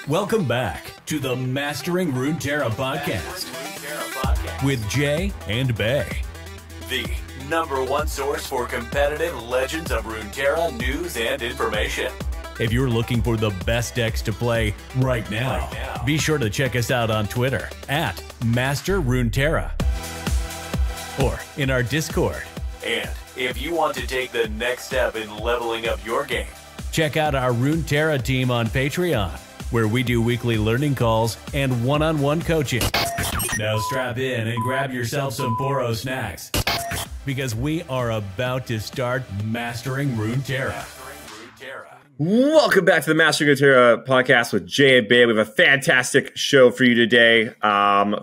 Welcome back to the Mastering Runeterra podcast with Jay and Bay. The #1 source for competitive Legends of Runeterra news and information. If you're looking for the best decks to play right now, be sure to check us out on Twitter at Master Runeterra or in our Discord. And if you want to take the next step in leveling up your game, check out our Runeterra team on Patreon, where we do weekly learning calls and one-on-one coaching. Now strap in and grab yourself some Poro snacks, because we are about to start Mastering Runeterra. Welcome back to the Mastering Runeterra podcast with Jay and Bay. We have a fantastic show for you today.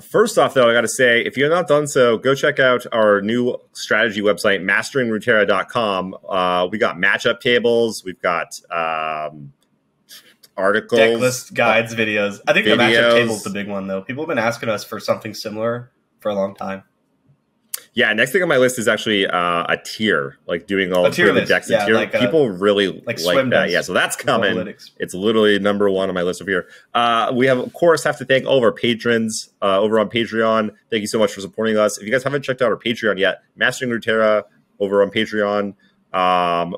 First off, though, I got to say, if you have not done so, go check out our new strategy website, masteringrunterra.com. We got matchup tables. We've got articles, deck list, guides, videos. I think the matchup table is the big one, though. People have been asking us for something similar for a long time. Yeah, next thing on my list is actually a tier, like doing all the decks in tier. Like people really like that. Yeah, so that's coming. Analytics. It's literally #1 on my list over here. We have, of course, have to thank all of our patrons over on Patreon. Thank you so much for supporting us. If you guys haven't checked out our Patreon yet, Mastering Runeterra over on Patreon.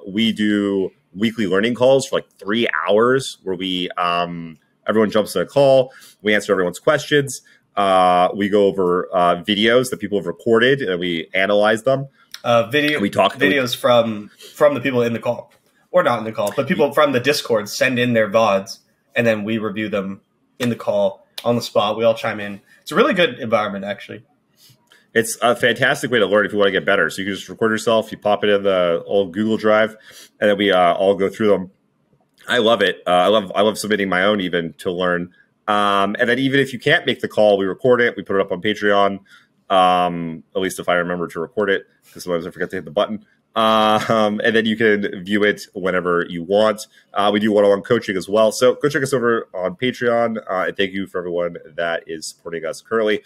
We do weekly learning calls for like 3 hours where we everyone jumps in a call. We answer everyone's questions. We go over videos that people have recorded and we analyze them. We talk videos from the people in the call, or not in the call, but people from the Discord send in their VODs and then we review them in the call on the spot. We all chime in. It's a really good environment, actually. It's a fantastic way to learn if you want to get better. So you can just record yourself, you pop it in the old Google Drive, and then we all go through them. I love it. I love submitting my own even to learn. And then even if you can't make the call, we record it. We put it up on Patreon, at least if I remember to record it, because sometimes I forget to hit the button. And then you can view it whenever you want. We do one-on-one coaching as well. So go check us over on Patreon. And thank you for everyone that is supporting us currently.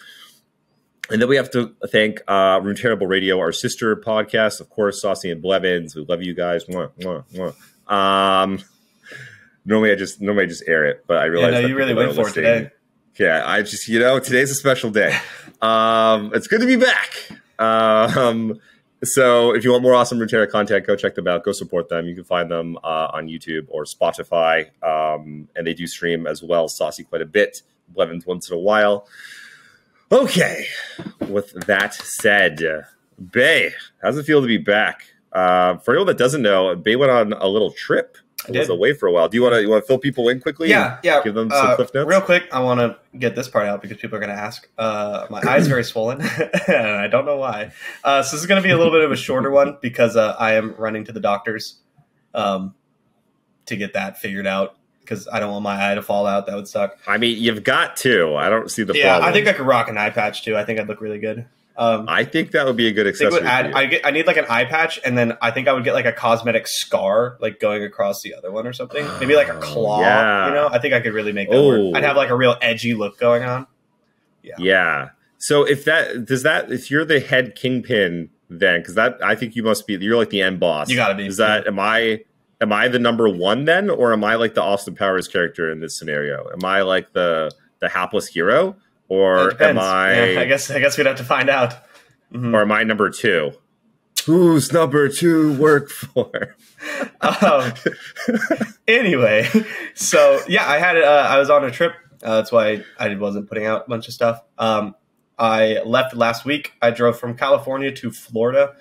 And then we have to thank Runeterra Radio, our sister podcast, of course, Saucy and Blevins. We love you guys. Mwah, mwah, mwah. Normally I just air it, but I realized that you really went for it today. Yeah, I just, today's a special day. It's good to be back. So if you want more awesome Runeterra content, go check them out. Go support them. You can find them on YouTube or Spotify. And they do stream as well. Saucy quite a bit. Blevins once in a while. Okay. With that said, Bay, how's it feel to be back? For anyone that doesn't know, Bay went on a little trip. I was away for a while. Do you want to fill people in quickly? Yeah. Give them some cliff notes. Real quick, I want to get this part out because people are going to ask. My eye's very swollen, and I don't know why. So this is going to be a little bit of a shorter one because I am running to the doctors to get that figured out because I don't want my eye to fall out. That would suck. I mean, you've got to. I don't see the problem. Yeah, I think I could rock an eye patch too. I think I'd look really good. I think that would be a good accessory. I need like an eye patch, and then I think I would get like a cosmetic scar, like going across the other one or something. Maybe like a claw. Yeah. I think I could really make that work. I'd have like a real edgy look going on. Yeah. So if you're the head kingpin, then because I think you must be. You're like the end boss. You got to be. Am I the #1 then, or am I like the Austin Powers character in this scenario? Am I like the hapless hero? Or am I? Yeah, I guess we'd have to find out. Mm-hmm. Or am I #2? Who's #2 work for? Anyway, so yeah, I was on a trip. That's why I wasn't putting out a bunch of stuff. I left last week. I drove from California to Florida.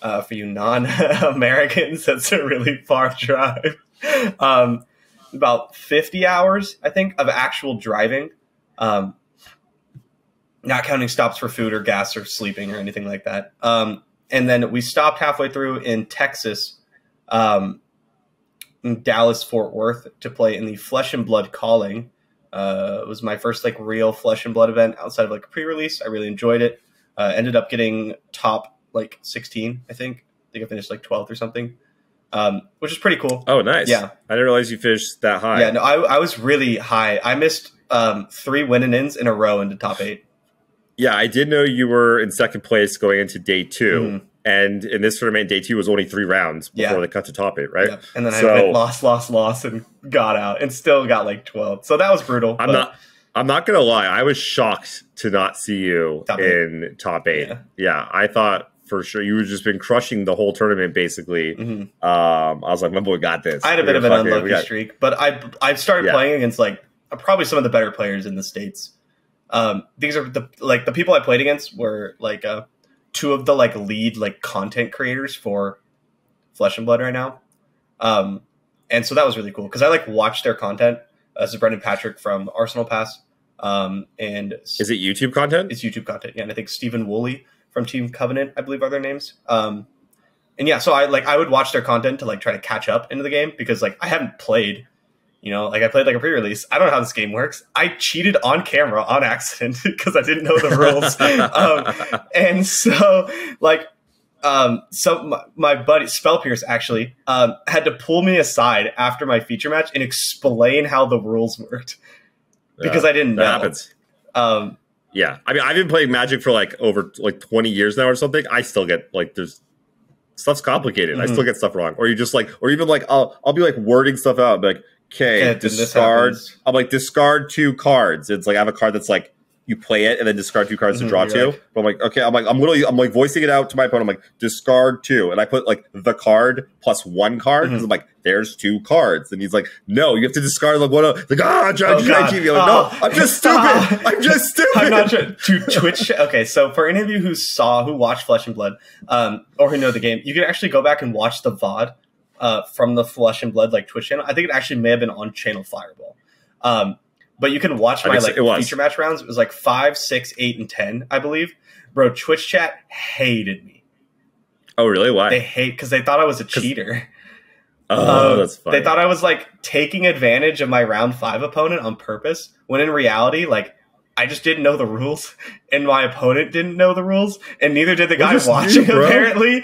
For you non-Americans, that's a really far drive. About 50 hours, I think, of actual driving. Not counting stops for food or gas or sleeping or anything like that. And then we stopped halfway through in Texas, in Dallas, Fort Worth, to play in the Flesh and Blood Calling. It was my first like real Flesh and Blood event outside of like a pre-release. I really enjoyed it. Ended up getting top like 16, I think. I think I finished like 12th or something, which is pretty cool. Oh, nice. Yeah. I didn't realize you finished that high. Yeah, no, I was really high. I missed 3 win-and-ins in a row into top 8. Yeah, I did know you were in second place going into day 2. And in this tournament, day 2 was only 3 rounds before they cut to top 8, right? Yep. And then I went lost, and got out, and still got like 12. So that was brutal. I'm not gonna lie. I was shocked to not see you in top 8. Yeah, I thought for sure you would just been crushing the whole tournament basically. I was like, my boy got this. I had a bit of an unlucky streak, but I started playing against like probably some of the better players in the States. These are the people I played against were like 2 of the like lead like content creators for Flesh and Blood right now. And so that was really cool because I like watched their content. This is Brendan Patrick from Arsenal Pass. And is it YouTube content? It's YouTube content, yeah. And I think Stephen Woolley from Team Covenant, I believe, are their names. And yeah, so I would watch their content to like try to catch up into the game because like I haven't played. You know, like I played like a pre-release. I don't know how this game works. I cheated on camera on accident because I didn't know the rules. And so like, my buddy Spellpierce actually had to pull me aside after my feature match and explain how the rules worked because I didn't know. That happens. Yeah, I mean, I've been playing Magic for like over like 20 years now or something. I still get like stuff's complicated. I still get stuff wrong, or you just like, or even like I'll be like wording stuff out, like. Okay, discard. I'm like, discard 2 cards. It's like I have a card that's like you play it and then discard 2 cards to draw 2. Right. But I'm like, okay, I'm like voicing it out to my opponent. I'm like, discard 2, and I put like the card plus 1 card because I'm like, there's 2 cards, and he's like, no, you have to discard like one. Like, John, you gotta keep me. Like, no, I'm just stupid. I'm just stupid. I'm not sure to Twitch. Okay, so for any of you who watched Flesh and Blood, or who know the game, you can actually go back and watch the VOD. From the Flesh and Blood like Twitch channel. I think it actually may have been on Channel Fireball. But you can watch my like feature match rounds. It was like 5, 6, 8, and 10, I believe. Bro, Twitch chat hated me. Oh, really? Why? They hate because they thought I was a cheater. Oh, that's funny. They thought I was like taking advantage of my round 5 opponent on purpose. When in reality, like I just didn't know the rules, and my opponent didn't know the rules, and neither did the guy watching. Apparently.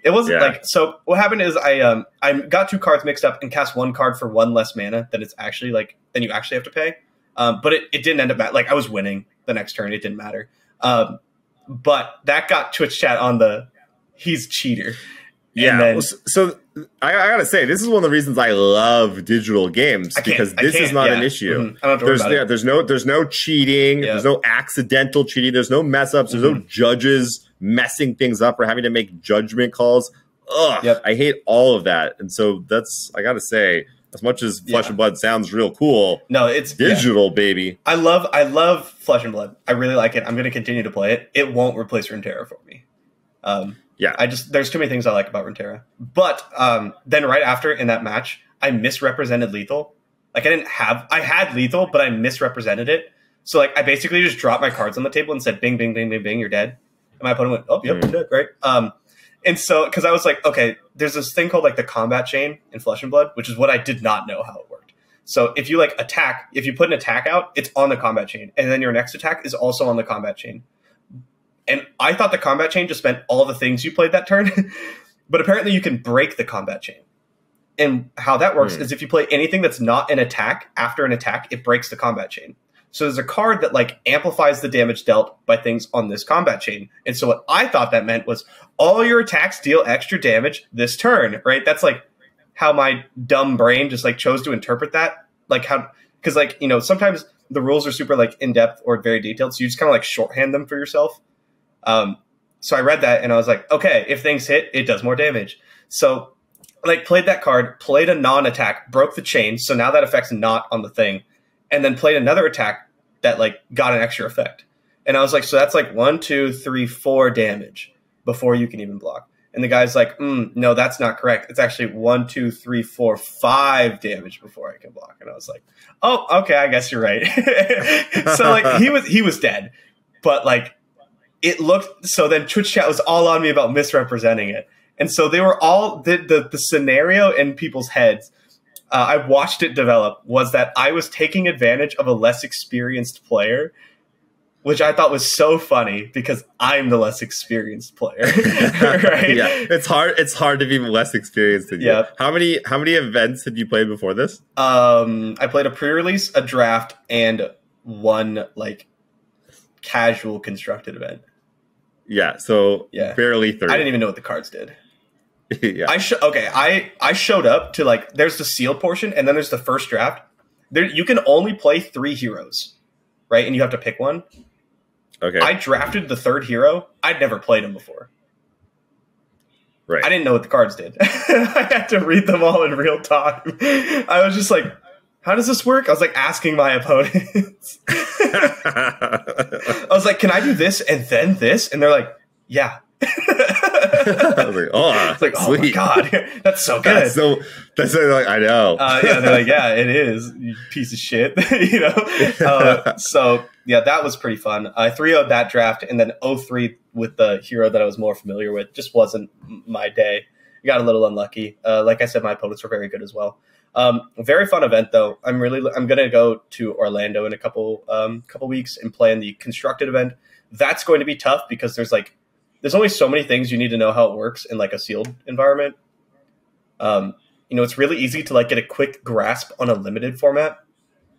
It wasn't like, so what happened is I got 2 cards mixed up and cast 1 card for 1 less mana than it's actually like, than you actually have to pay. But it didn't end up like I was winning the next turn. It didn't matter. But that got Twitch chat on he's cheater. Yeah. Then, so I gotta say, this is one of the reasons I love digital games because this is not an issue. I don't have to worry about it. There's no cheating. Yeah. There's no accidental cheating. There's no mess ups. There's no judges messing things up or having to make judgment calls. Ugh, yep. I hate all of that. And so I gotta say, as much as Flesh and Blood sounds real cool, no, it's digital, baby. I love Flesh and Blood. I really like it. I'm going to continue to play it. It won't replace Runeterra for me. There's too many things I like about Runeterra. But then right after in that match, I misrepresented lethal. Like I had lethal, but I misrepresented it. So like I basically just dropped my cards on the table and said, "Bing, bing, bing, bing, bing, you're dead." And my opponent went, "Oh, yep, I'm dead." Right. And so, because I was like, okay, there's this thing called like the combat chain in Flesh and Blood, which is what I did not know how it worked. So if you like attack, if you put an attack out, it's on the combat chain. And then your next attack is also on the combat chain. And I thought the combat chain just meant all the things you played that turn. But apparently you can break the combat chain. And how that works is if you play anything that's not an attack, after an attack, it breaks the combat chain. So there's a card that like amplifies the damage dealt by things on this combat chain. And so what I thought that meant was all your attacks deal extra damage this turn, right? That's like how my dumb brain just like chose to interpret that. Like how, because like, you know, sometimes the rules are super like in depth or very detailed. So you just kind of like shorthand them for yourself. So I read that and I was like, okay, if things hit, it does more damage. So like played that card, played a non-attack, broke the chain. So now that affects not on the thing. And then played another attack that like got an extra effect. And I was like, so that's like 1, 2, 3, 4 damage before you can even block. And the guy's like, no, that's not correct. It's actually 1, 2, 3, 4, 5 damage before I can block. And I was like, oh, okay, I guess you're right. So like he was dead. But like it looked, so then Twitch chat was all on me about misrepresenting it. And so they were all the scenario in people's heads. I watched it develop was that I was taking advantage of a less experienced player, which I thought was so funny because I'm the less experienced player. Right? Yeah, it's hard to be less experienced than you. Yeah. How many events had you played before this? I played a pre-release, a draft, and one like casual constructed event. Yeah, so barely 30. I didn't even know what the cards did. Yeah. I showed up to like there's the sealed portion and then there's the first draft. There you can only play 3 heroes, right? And you have to pick one. Okay. I drafted the 3rd hero. I'd never played him before. Right. I didn't know what the cards did. I had to read them all in real time. I was just like, how does this work? I was like asking my opponents. I was like, can I do this and then this? And they're like, yeah. I was like, oh, it's like, oh my God, that's so good. That's like, I know. Yeah, they're like, yeah, it is, you piece of shit. So yeah, that was pretty fun. I 3-0'd that draft, and then 0-3 with the hero that I was more familiar with. Just wasn't my day. Got a little unlucky. Like I said, my opponents were very good as well. Very fun event though. I'm gonna go to Orlando in a couple weeks and play in the constructed event. That's going to be tough because there's only so many things you need to know how it works in like a sealed environment. It's really easy to like get a quick grasp on a limited format.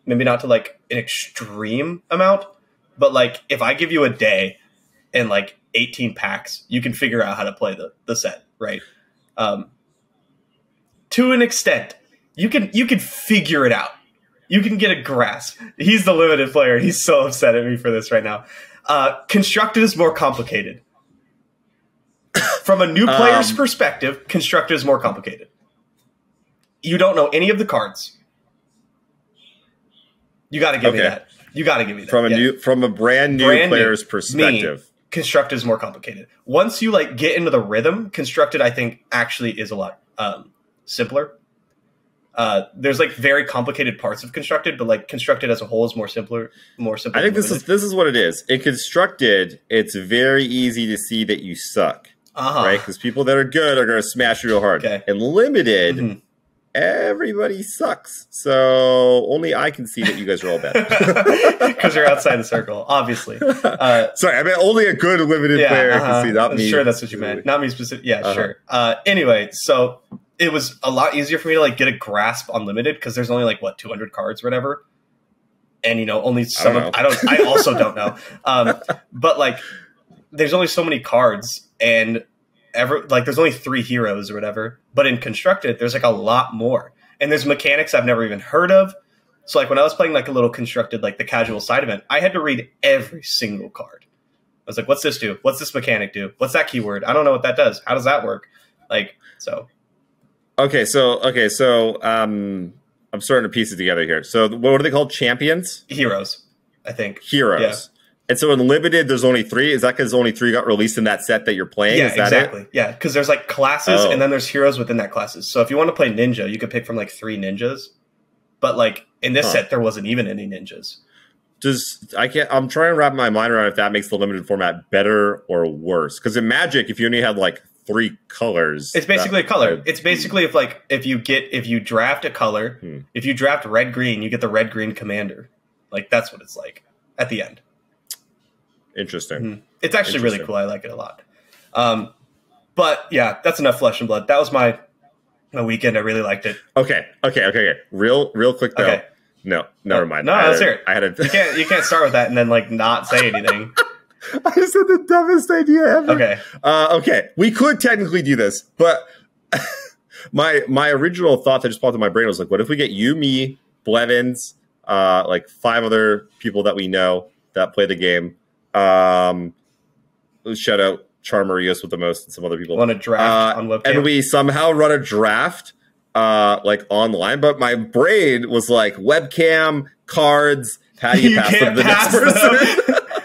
Maybe not to like an extreme amount, but like if I give you a day and like 18 packs, you can figure out how to play the set, right? To an extent, you can figure it out. You can get a grasp. He's the limited player. He's so upset at me for this right now. Constructed is more complicated. From a new player's perspective, constructed is more complicated. You don't know any of the cards. You got to give me that. You got to give me that. From a brand new player's perspective. Constructed is more complicated. Once you like get into the rhythm, constructed I think actually is a lot simpler. There's like very complicated parts of constructed, but like constructed as a whole is more simple. I think this is what it is. In constructed, it's very easy to see that you suck, right? Because people that are good are going to smash you real hard. Okay. And limited, everybody sucks. So only I can see that you guys are all bad because you're outside the circle, obviously. Sorry, I meant only a good limited player can see. Not me. Sure, that's what you meant. Not me specific. Yeah, sure. Anyway, so it was a lot easier for me to like get a grasp on limited because there's only like 200 cards or whatever, and only some. I also don't know. But like, there's only so many cards, and there's only 3 heroes or whatever. But in constructed, there's like a lot more, and there's mechanics I've never even heard of. So like when I was playing like a little constructed, like the casual side event, I had to read every single card. I was like, what's this do? What's this mechanic do? What's that keyword? I don't know what that does. How does that work? Like, so. Okay, so I'm starting to piece it together here. So what are they called? Champions? Heroes, I think. Heroes. Yeah. And so in limited, there's only 3. Is that because only 3 got released in that set that you're playing? Yeah, is that exactly. It? Yeah, because there's like classes and then there's heroes within that classes. So if you want to play ninja, you could pick from like 3 ninjas. But like in this set, there wasn't even any ninjas. I'm trying to wrap my mind around if that makes the limited format better or worse. Because in Magic, if you only had like 3 colors, it's basically a color. It's basically if you draft a color, if you draft red green, you get the red green commander. Like that's what it's like at the end. Interesting. It's actually really cool. I like it a lot. But yeah, that's enough flesh and blood. That was my weekend. I really liked it. Okay. Real quick though. Okay. No, never mind. No, let's hear it. You can't start with that and then like not say anything. I said the dumbest idea ever. Okay. Okay. We could technically do this, but my original thought that just popped in my brain was like, what if we get you, me, Blevins, like 5 other people that we know that play the game. Shout out Charmarios with the most and some other people. Want to draft on webcam? And we somehow run a draft like online, but my brain was like webcam, cards, how do you pass them to the next person?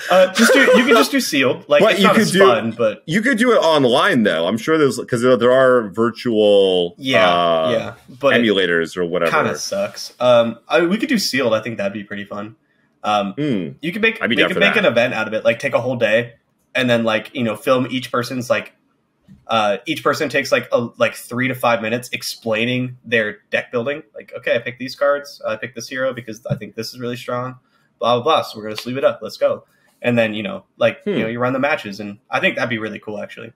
You can just do sealed. Like it's not as fun, but you could do it online though. I'm sure there's because there are virtual but emulators or whatever. Kind of sucks. We could do sealed. I think that'd be pretty fun. You could make an event out of it. Like take a whole day and then like film each person's like each person takes like 3 to 5 minutes explaining their deck building. Like okay, I picked these cards. I picked this hero because I think this is really strong. Blah blah blah. So we're gonna sleeve it up. Let's go. And then, you run the matches. And I think that'd be really cool, actually.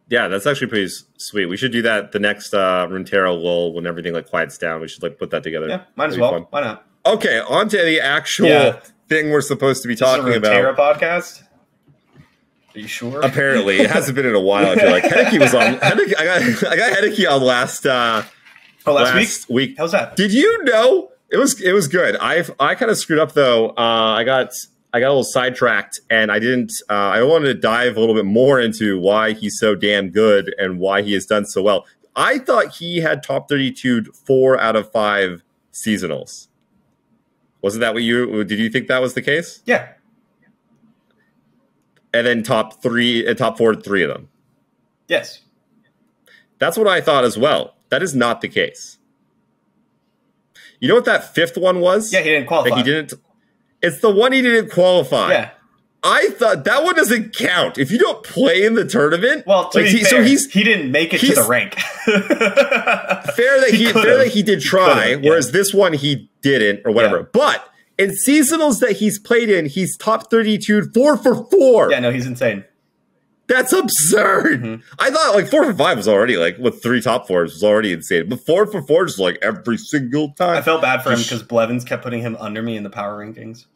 Yeah, that's actually pretty sweet. We should do that the next Runeterra lull when everything like quiets down. We should like put that together. Yeah, might as well. Why not? Okay, on to the actual thing we're supposed to be talking about. Runeterra podcast? Are you sure? Apparently, it hasn't been in a while. I feel like Hideki was on. I got Hideki on last week. How's that? Did you know it was good? I kind of screwed up though. I got a little sidetracked, and I didn't. I wanted to dive a little bit more into why he's so damn good and why he has done so well. I thought he had top 32 4 out of 5 seasonals. Wasn't that what did you think that was the case? Yeah. And then top 4 3 of them. Yes. That's what I thought as well. That is not the case. You know what that 5th one was? Yeah, he didn't qualify. It's the one he didn't qualify. Yeah. I thought that one doesn't count. If you don't play in the tournament, well, to be fair, he didn't make it to the rank. fair that he did try, whereas this one he didn't or whatever. Yeah. But in seasonals that he's played in, he's top 32, 4 for 4. Yeah, no, he's insane. That's absurd. Mm-hmm. I thought like 4 for 5 was already like with 3 top 4s was already insane. But 4 for 4 is like every single time. I felt bad for him because Blevins kept putting him under me in the power rankings.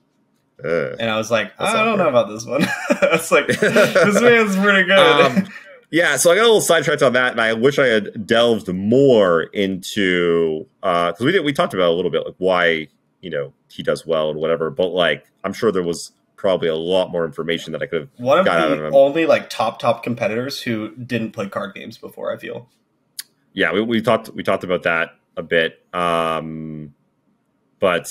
And I was like, I don't know about this one. I was like, this man's pretty good. Yeah, so I got a little sidetracked on that, and I wish I had delved more into because we talked about a little bit like why he does well and whatever, but like I'm sure there was probably a lot more information that I could have got out of him. Only like top competitors who didn't play card games before, I feel. Yeah, we talked about that a bit. But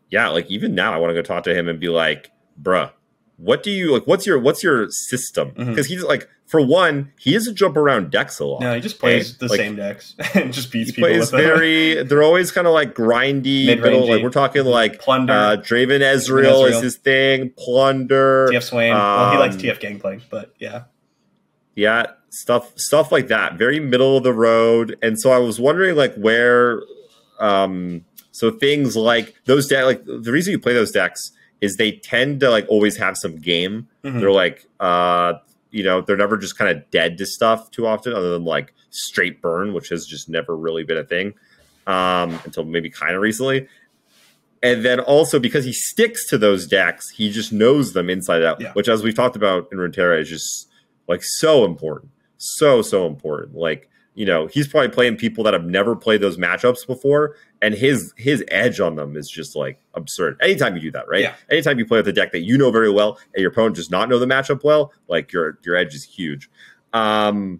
yeah, like even now I want to go talk to him and be like, bruh, what do you like? What's your system? Because he's like, for one, he doesn't jump around decks a lot. No, he just plays the same decks and just beats people with them. They're always kind of like grindy, middle. Like we're talking like Plunder. Draven Ezreal is his thing. Plunder. TF Swain. Well, he likes TF Gangplank, but yeah. Yeah, stuff like that. Very middle of the road. And so I was wondering like where so things like those decks, like the reason you play those decks is they tend to like always have some game. They're like they're never just kind of dead to stuff too often, other than like straight burn, which has just never really been a thing until maybe kind of recently. And then also because he sticks to those decks, he just knows them inside out, which as we've talked about in Runeterra is just like so important. So important. Like, he's probably playing people that have never played those matchups before, and his edge on them is just like absurd. Anytime you do that, right? Yeah. Anytime you play with a deck that you know very well and your opponent does not know the matchup well, like your edge is huge. Yeah,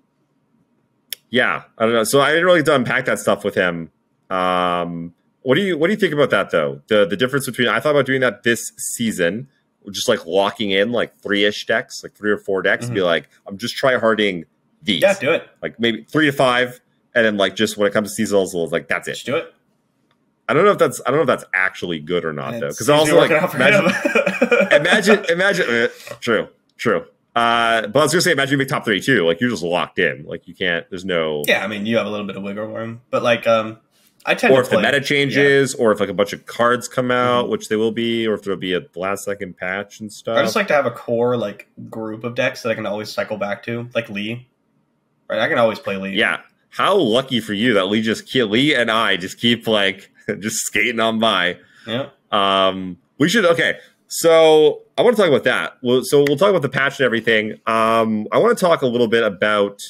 I don't know. So I didn't really get to unpack that stuff with him. What do you think about that though? The difference between I thought about doing that this season, just like locking in like 3-ish decks, like 3 or 4 decks, and be like, I'm just try-harding these. Yeah, do it. Like maybe 3 to 5, and then like just when it comes to seasonals, like that's it. Just do it. I don't know if that's actually good or not though, because also like imagine true. But I was gonna say imagine you make top 32, like you're just locked in, like you can't. There's no. Yeah, I mean you have a little bit of wiggle room, but like I tend or to if the meta changes, or if like a bunch of cards come out, which they will be, or if there'll be a last second patch and stuff. I just like to have a core like group of decks that I can always cycle back to, like Lee. Right, I can always play Lee. Yeah, how lucky for you that Lee and I just keep like just skating on by. Yeah. We should. Okay, so I want to talk about that. We'll talk about the patch and everything. I want to talk a little bit about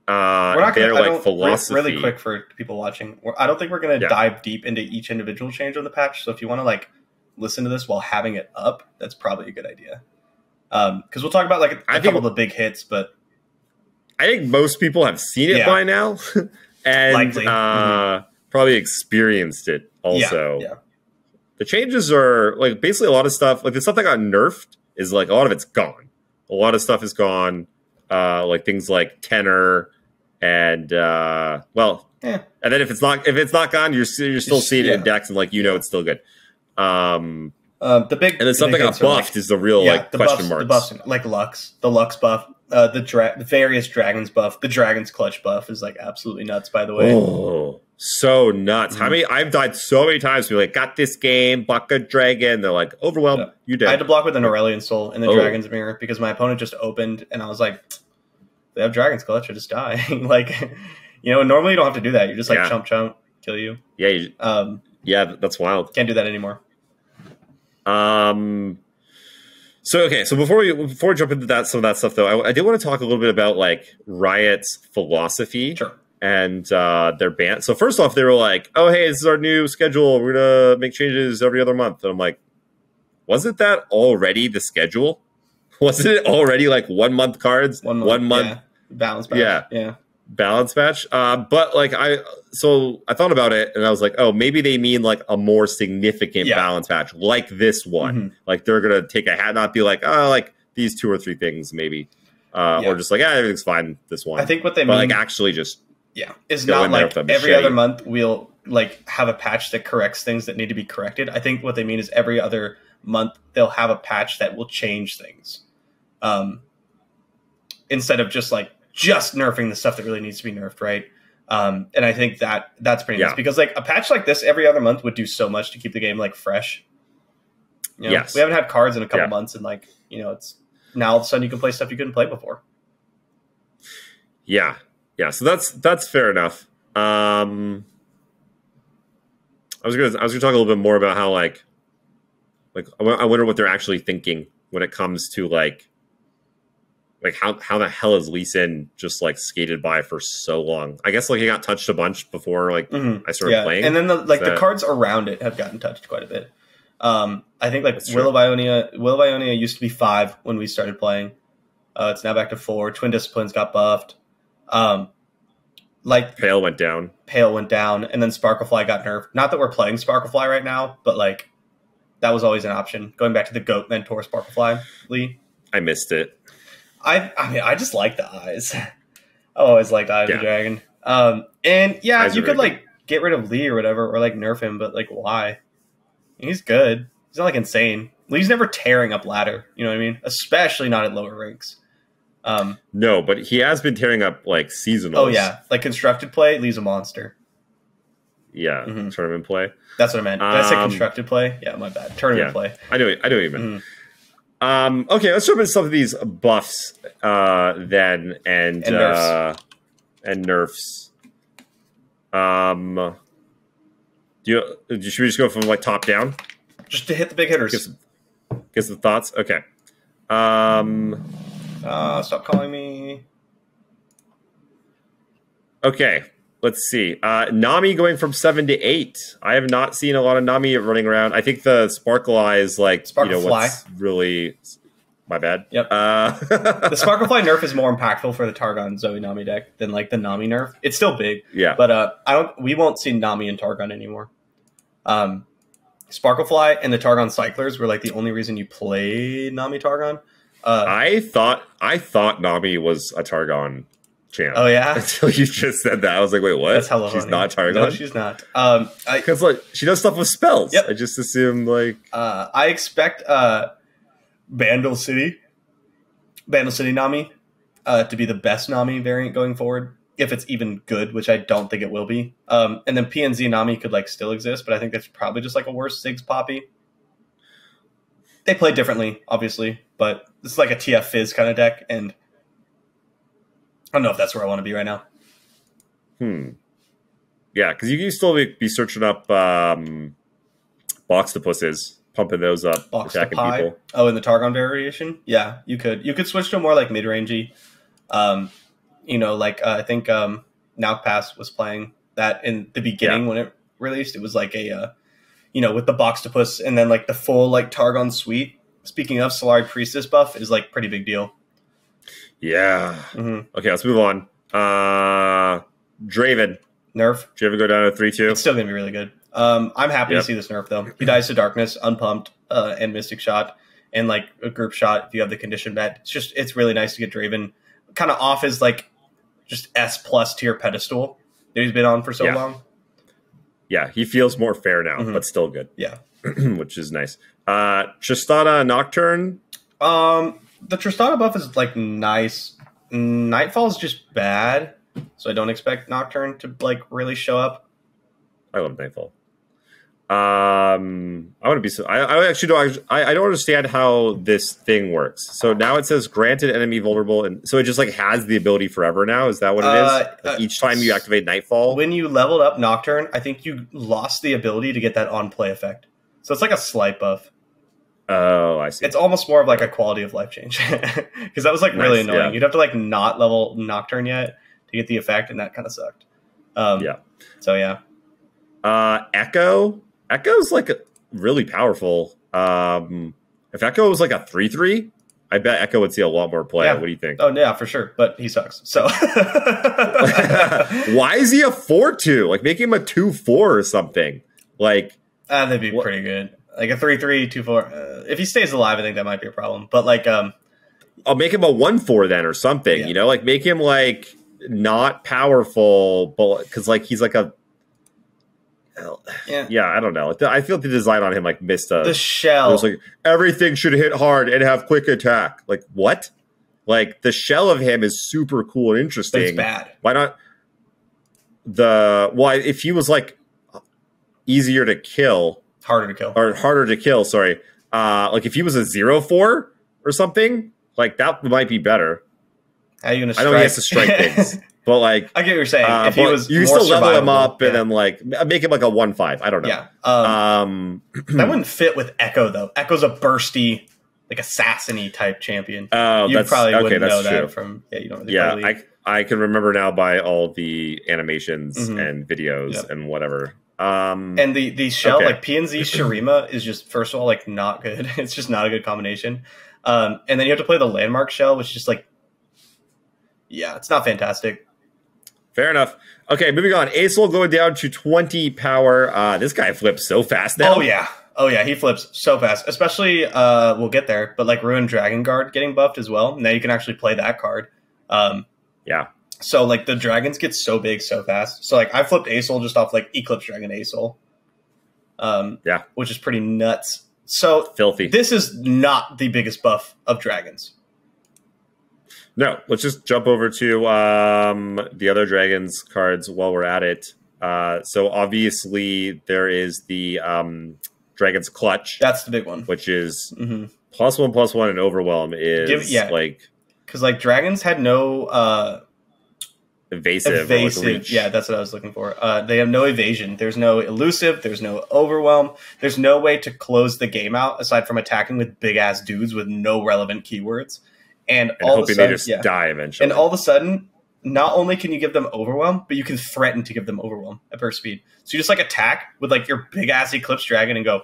their philosophy. Really quick for people watching. I don't think we're going to dive deep into each individual change on the patch. So if you want to like listen to this while having it up, that's probably a good idea. Because we'll talk about like a couple of the big hits, but. I think most people have seen it by now and probably experienced it also. Yeah. The changes are like basically a lot of stuff. Like the stuff that got nerfed is like a lot of it's gone. A lot of stuff is gone. Like things like tenor and and then if it's not gone, you're still seeing it in decks and like it's still good. The big and then something got buffed is the real question marks. The buffs like the Lux buff. The various dragons buff, the dragon's clutch buff is like absolutely nuts. By the way, oh, so nuts! How many? I've died so many times. We're like, got this game, block a dragon. They're like, overwhelmed. Yeah. You did. I had to block with an Aurelion Soul in the Dragon's Mirror because my opponent just opened, and I was like, they have dragon's clutch. I just die. Like, normally you don't have to do that. You just like chump, kill you. Yeah, yeah, that's wild. Can't do that anymore. So before we jump into some of that stuff though, I did want to talk a little bit about like Riot's philosophy. Sure. And their ban. So first off, they were like, "Oh, hey, this is our new schedule. We're gonna make changes every other month." And I'm like, "Wasn't that already the schedule? Wasn't it already like 1 month cards, 1 month yeah. Balance match? Yeah, balance match?" But like I thought about it, and I was like, "Oh, maybe they mean like a more significant balance match, like this one. Like they're gonna take a hat, not be like, oh, like these 2 or 3 things, maybe, or just like, everything's fine. This one. I think what they mean, like actually just." Yeah, it's not like every other month we'll like have a patch that corrects things that need to be corrected. I think what they mean is every other month they'll have a patch that will change things, instead of just nerfing the stuff that really needs to be nerfed, right? And I think that's pretty nice because like a patch like this every other month would do so much to keep the game like fresh. You know, yes, we haven't had cards in a couple months, and like it's now all of a sudden you can play stuff you couldn't play before. Yeah. Yeah, so that's fair enough. I was gonna talk a little bit more about how like I wonder what they're actually thinking when it comes to like how the hell is Lee Sin just like skated by for so long? I guess like he got touched a bunch before like I started playing, and then the cards around it have gotten touched quite a bit. I think like Will of Ionia used to be 5 when we started playing. It's now back to 4. Twin Disciplines got buffed. Like Pale went down, and then Sparklefly got nerfed. Not that we're playing Sparklefly right now, but like that was always an option. Going back to the GOAT mentor Sparklefly, Lee. I missed it. I mean, I just like the eyes. I always liked Eye of the Dragon. And yeah, eyes you could like get rid of Lee or whatever, or like nerf him, but like why? He's good. He's not like insane. Lee's never tearing up ladder. You know what I mean? Especially not at lower ranks. No, but he has been tearing up like seasonals. Oh yeah, like constructed play, Lee's a monster. Yeah, tournament play. That's what I meant. Did I say constructed play? Yeah, my bad. Tournament play. I know what you mean. Okay, let's jump into some of these buffs then and nerfs. Should we just go from like top down? Just to hit the big hitters. Get some thoughts. Okay. Stop calling me. Okay, let's see. Nami going from 7 to 8. I have not seen a lot of Nami running around. I think the Sparkle Eye is like, what's really... My bad. Yep. The Sparklefly nerf is more impactful for the Targon Zoe Nami deck than like the Nami nerf. It's still big. Yeah. But we won't see Nami and Targon anymore. Sparklefly and the Targon Cyclers were like the only reason you play Nami Targon. I thought Nami was a Targon champ. Oh yeah. Until you just said that, I was like, wait, what? That's hella She's funny. not Targon. No, she's not. Because like she does stuff with spells. Yep. I just assumed like. I expect Bandle City Nami to be the best Nami variant going forward, if it's even good, which I don't think it will be. And then PNZ Nami could like still exist, but I think that's probably just like a worse Ziggs Poppy. They play differently, obviously, but this is like a TF Fizz kind of deck, and I don't know if that's where I want to be right now. Yeah, because you can still be searching up Boxtopusses, pumping those up, attacking people. Oh, in the Targon variation? Yeah, you could. You could switch to a more like mid-rangey. I think Nauk Pass was playing that in the beginning when it released. It was like a with the Boxtopus and then like the full like Targon suite. Speaking of, Solari Priestess buff is like pretty big deal. Yeah. Okay, let's move on. Draven. Nerf. Draven go down to 3-2. It's still going to be really good. I'm happy to see this nerf, though. He dies to Darkness, Unpumped, and Mystic Shot, and like a group shot if you have the condition bet. It's really nice to get Draven kind of off his like just S+ tier pedestal that he's been on for so long. Yeah, he feels more fair now, but still good. Yeah. Which is nice. Tristana Nocturne. The Tristana buff is like nice. Nightfall is just bad, so I don't expect Nocturne to like really show up. I love Nightfall. I want to be so. I actually don't. I don't understand how this thing works. So now it says granted enemy vulnerable, and so it just like has the ability forever now. Is that what it is? Like each time you activate Nightfall, when you leveled up Nocturne, I think you lost the ability to get that on play effect. So it's like a slight buff. Oh, I see. It's almost more of like a quality of life change because that was like really annoying. Yeah. You'd have to like not level Nocturne yet to get the effect, and that kind of sucked. Yeah. So yeah. Echo's like really powerful. If Echo was like a 3/3, I bet Echo would see a lot more play. Yeah. What do you think? Oh yeah, for sure. But he sucks. So why is he a 4/2? Like make him a 2/4 or something. Like that'd be pretty good. Like a 3/3, 2/4. If he stays alive, I think that might be a problem. But like, I'll make him a 1/4 then or something. Yeah. You know, like make him like not powerful, but because like he's like a. Yeah, I don't know. I feel the design on him like missed the shell. It was like everything should hit hard and have quick attack. Like what? Like the shell of him is super cool and interesting. But it's bad. Why not if he was like easier to kill, Harder to kill. or harder to kill, sorry. Like if he was a 0/4 or something, like that might be better. How are you gonna strike? I know he has to strike things. But like I get what you're saying. If he was you can more still level him up survivable, and then like make him like a 1/5. I don't know. Yeah. That wouldn't fit with Echo though. Echo's a bursty, like assassin-y type champion. Oh, you probably wouldn't know true. that from you don't really play League. I can remember now by all the animations and videos and whatever. And the shell, like PNZ Shurima is just, first of all, like not good. It's just not a good combination. And then you have to play the landmark shell, which is just like, it's not fantastic. Fair enough. Okay, moving on. Acel going down to 20 power. This guy flips so fast now. Oh yeah, he flips so fast. Especially, we'll get there, but like Ruined Dragon Guard getting buffed as well. Now you can actually play that card. Yeah. So like the dragons get so big so fast. So like I flipped Acel just off like Eclipse Dragon Acel. Which is pretty nuts. So filthy. This is not the biggest buff of dragons. No, let's just jump over to the other dragons cards while we're at it. So obviously there is the Dragon's Clutch. That's the big one. Which is +1/+1 and Overwhelm is like... Because like dragons had no... Evasive. Like yeah, that's what I was looking for. They have no evasion. There's no elusive. There's no overwhelm. There's no way to close the game out aside from attacking with big-ass dudes with no relevant keywords. And all of a sudden, they just die eventually. And all of a sudden, not only can you give them overwhelm, but you can threaten to give them overwhelm at burst speed. So you just like attack with like your big ass Eclipse Dragon and go,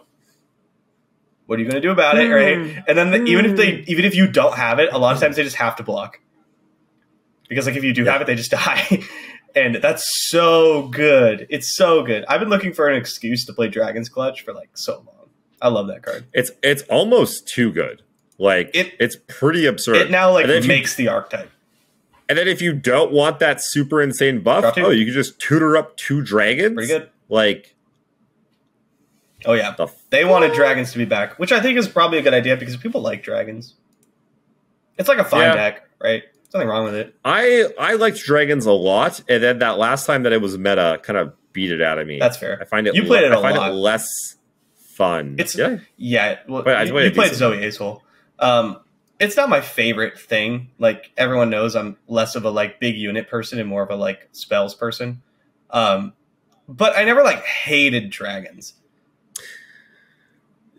"What are you going to do about it?" Right? And then even if you don't have it, a lot of times they just have to block because like if you do have it, they just die. And that's so good. It's so good. I've been looking for an excuse to play Dragon's Clutch for like so long. I love that card. It's almost too good. Like it's pretty absurd. It now like makes the archetype. And then if you don't want that super insane buff, you can just tutor up 2 dragons. Pretty good. Like, oh yeah, they wanted dragons to be back, which I think is probably a good idea because people like dragons. It's like a fine deck, right? There's nothing wrong with it. I liked dragons a lot, and then that last time that it was meta kind of beat it out of me. That's fair. I find it you played it a lot. I find it less fun. It's well, you played Zoe Acel. It's not my favorite thing. Like everyone knows, I'm less of a like big unit person and more of a like spells person. But I never like hated dragons.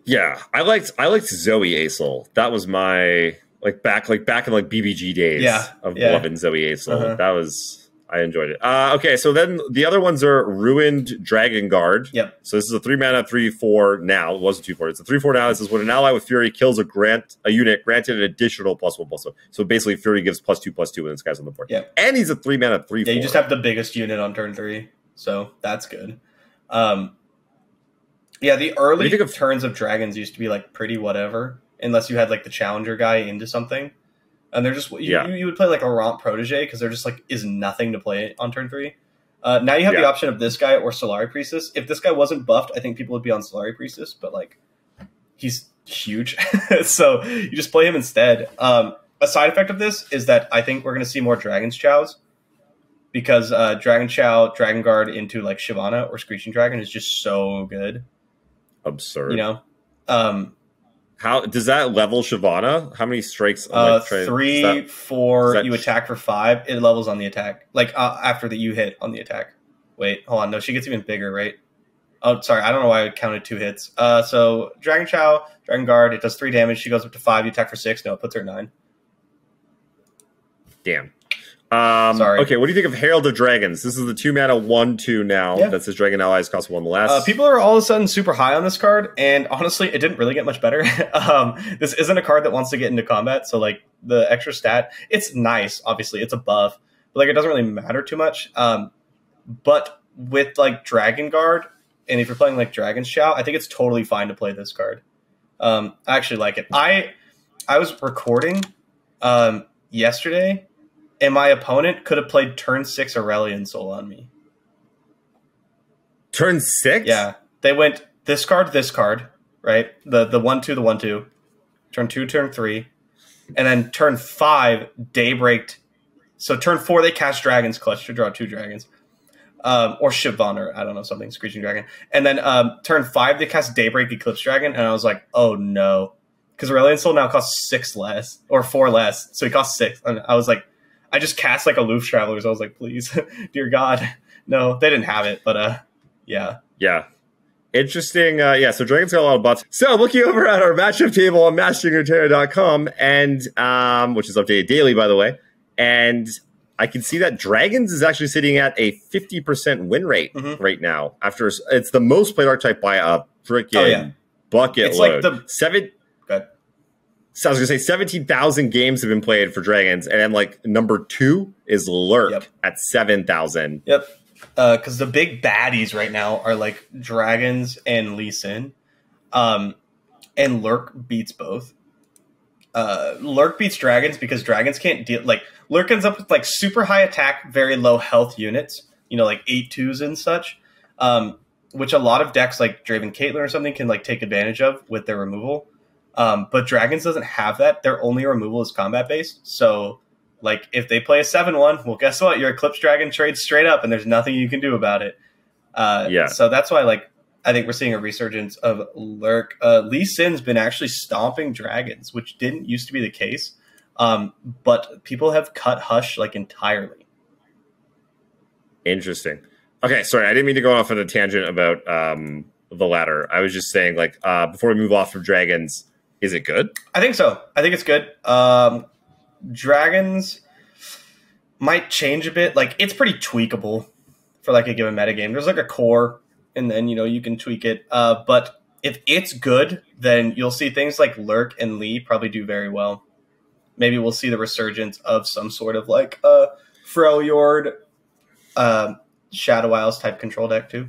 Yeah, I liked Zoe Acel. That was my back in like BBG days of loving Zoe Acel. That was. I enjoyed it. Okay, so then the other ones are Ruined Dragon Guard. Yep. So this is a 3-mana 3/4 now. It wasn't 2/4. It's a 3/4 now. This is when an ally with Fury kills a unit granted an additional +1/+1. So basically, Fury gives +2/+2 when this guy's on the board. Yep. And he's a 3-mana 3/4. Yeah, you just have the biggest unit on turn 3, so that's good. The early turns of dragons used to be like pretty whatever, unless you had like the challenger guy into something. And they're just you would play like a Romp Protege because there just like is nothing to play on turn 3. Now you have the option of this guy or Solari Priestess. If this guy wasn't buffed, I think people would be on Solari Priestess, but like he's huge, so you just play him instead. A side effect of this is that I think we're going to see more Dragon's Chows because Dragon Chow, Dragon Guard into like Shyvana or Screeching Dragon is just so good. Absurd, you know. How does that level Shyvana? How many strikes? 3, 4. You attack for 5. It levels on the attack. Like after that, you hit on the attack. Wait, hold on. No, she gets even bigger, right? Oh, sorry. I don't know why I counted 2 hits. So Dragon Chow, Dragon Guard, it does 3 damage. She goes up to 5. You attack for 6. No, it puts her at 9. Damn. Sorry. Okay, what do you think of Herald of Dragons? This is the 2-mana 1/2 now. Yeah. That says Dragon Allies cost 1 less. People are all of a sudden super high on this card, and honestly, it didn't really get much better. This isn't a card that wants to get into combat, so like the extra stat, it's nice. Obviously, it's a buff, but like it doesn't really matter too much. But with like Dragon Guard, and if you're playing like Dragon's Chow, I think it's totally fine to play this card. I actually like it. I was recording yesterday, and my opponent could have played turn 6 Aurelion Soul on me. Turn 6? Yeah. They went this card, right? The 1/2, the 1/2. Turn 2, turn 3. And then turn 5, Daybreak. So turn 4, they cast Dragon's Clutch to draw 2 dragons. Or Shivon, or I don't know, something, Screeching Dragon. And then turn 5, they cast Daybreak Eclipse Dragon. And I was like, oh no. Because Aurelion Soul now costs 6 less, or 4 less. So he costs 6. And I was like, I just cast like Aloof Travelers. I was like, please, dear God. No, they didn't have it, but yeah. Yeah. Interesting. So Dragon's got a lot of bots. So looking over at our matchup table on masteringruneterra.com, and which is updated daily, by the way, and I can see that Dragons is actually sitting at a 50% win rate right now. After it's the most played archetype by a freaking bucket it's load. Like So I was going to say 17,000 games have been played for Dragons, and then like number 2 is Lurk at 7,000. Yep. Because the big baddies right now are like Dragons and Lee Sin. And Lurk beats both. Lurk beats Dragons because Dragons can't deal, like Lurk ends up with like super high attack, very low health units, you know, like 8/2s and such. Which a lot of decks like Draven Caitlyn or something can like take advantage of with their removal. But Dragons doesn't have that. Their only removal is combat based. So like if they play a 7/1, well, guess what? Your Eclipse Dragon trades straight up and there's nothing you can do about it. So that's why like I think we're seeing a resurgence of Lurk. Lee Sin's been actually stomping Dragons, which didn't used to be the case. But people have cut Hush like entirely. Interesting. Okay, sorry, I didn't mean to go off on a tangent about the ladder. I was just saying, like, before we move off from Dragons, is it good? I think so. I think it's good. Dragons might change a bit. Like, it's pretty tweakable for, like, a given metagame. There's, like, a core, and then, you know, you can tweak it. But if it's good, then you'll see things like Lurk and Lee probably do very well. Maybe we'll see the resurgence of some sort of, like, Freljord, Shadow Isles type control deck, too.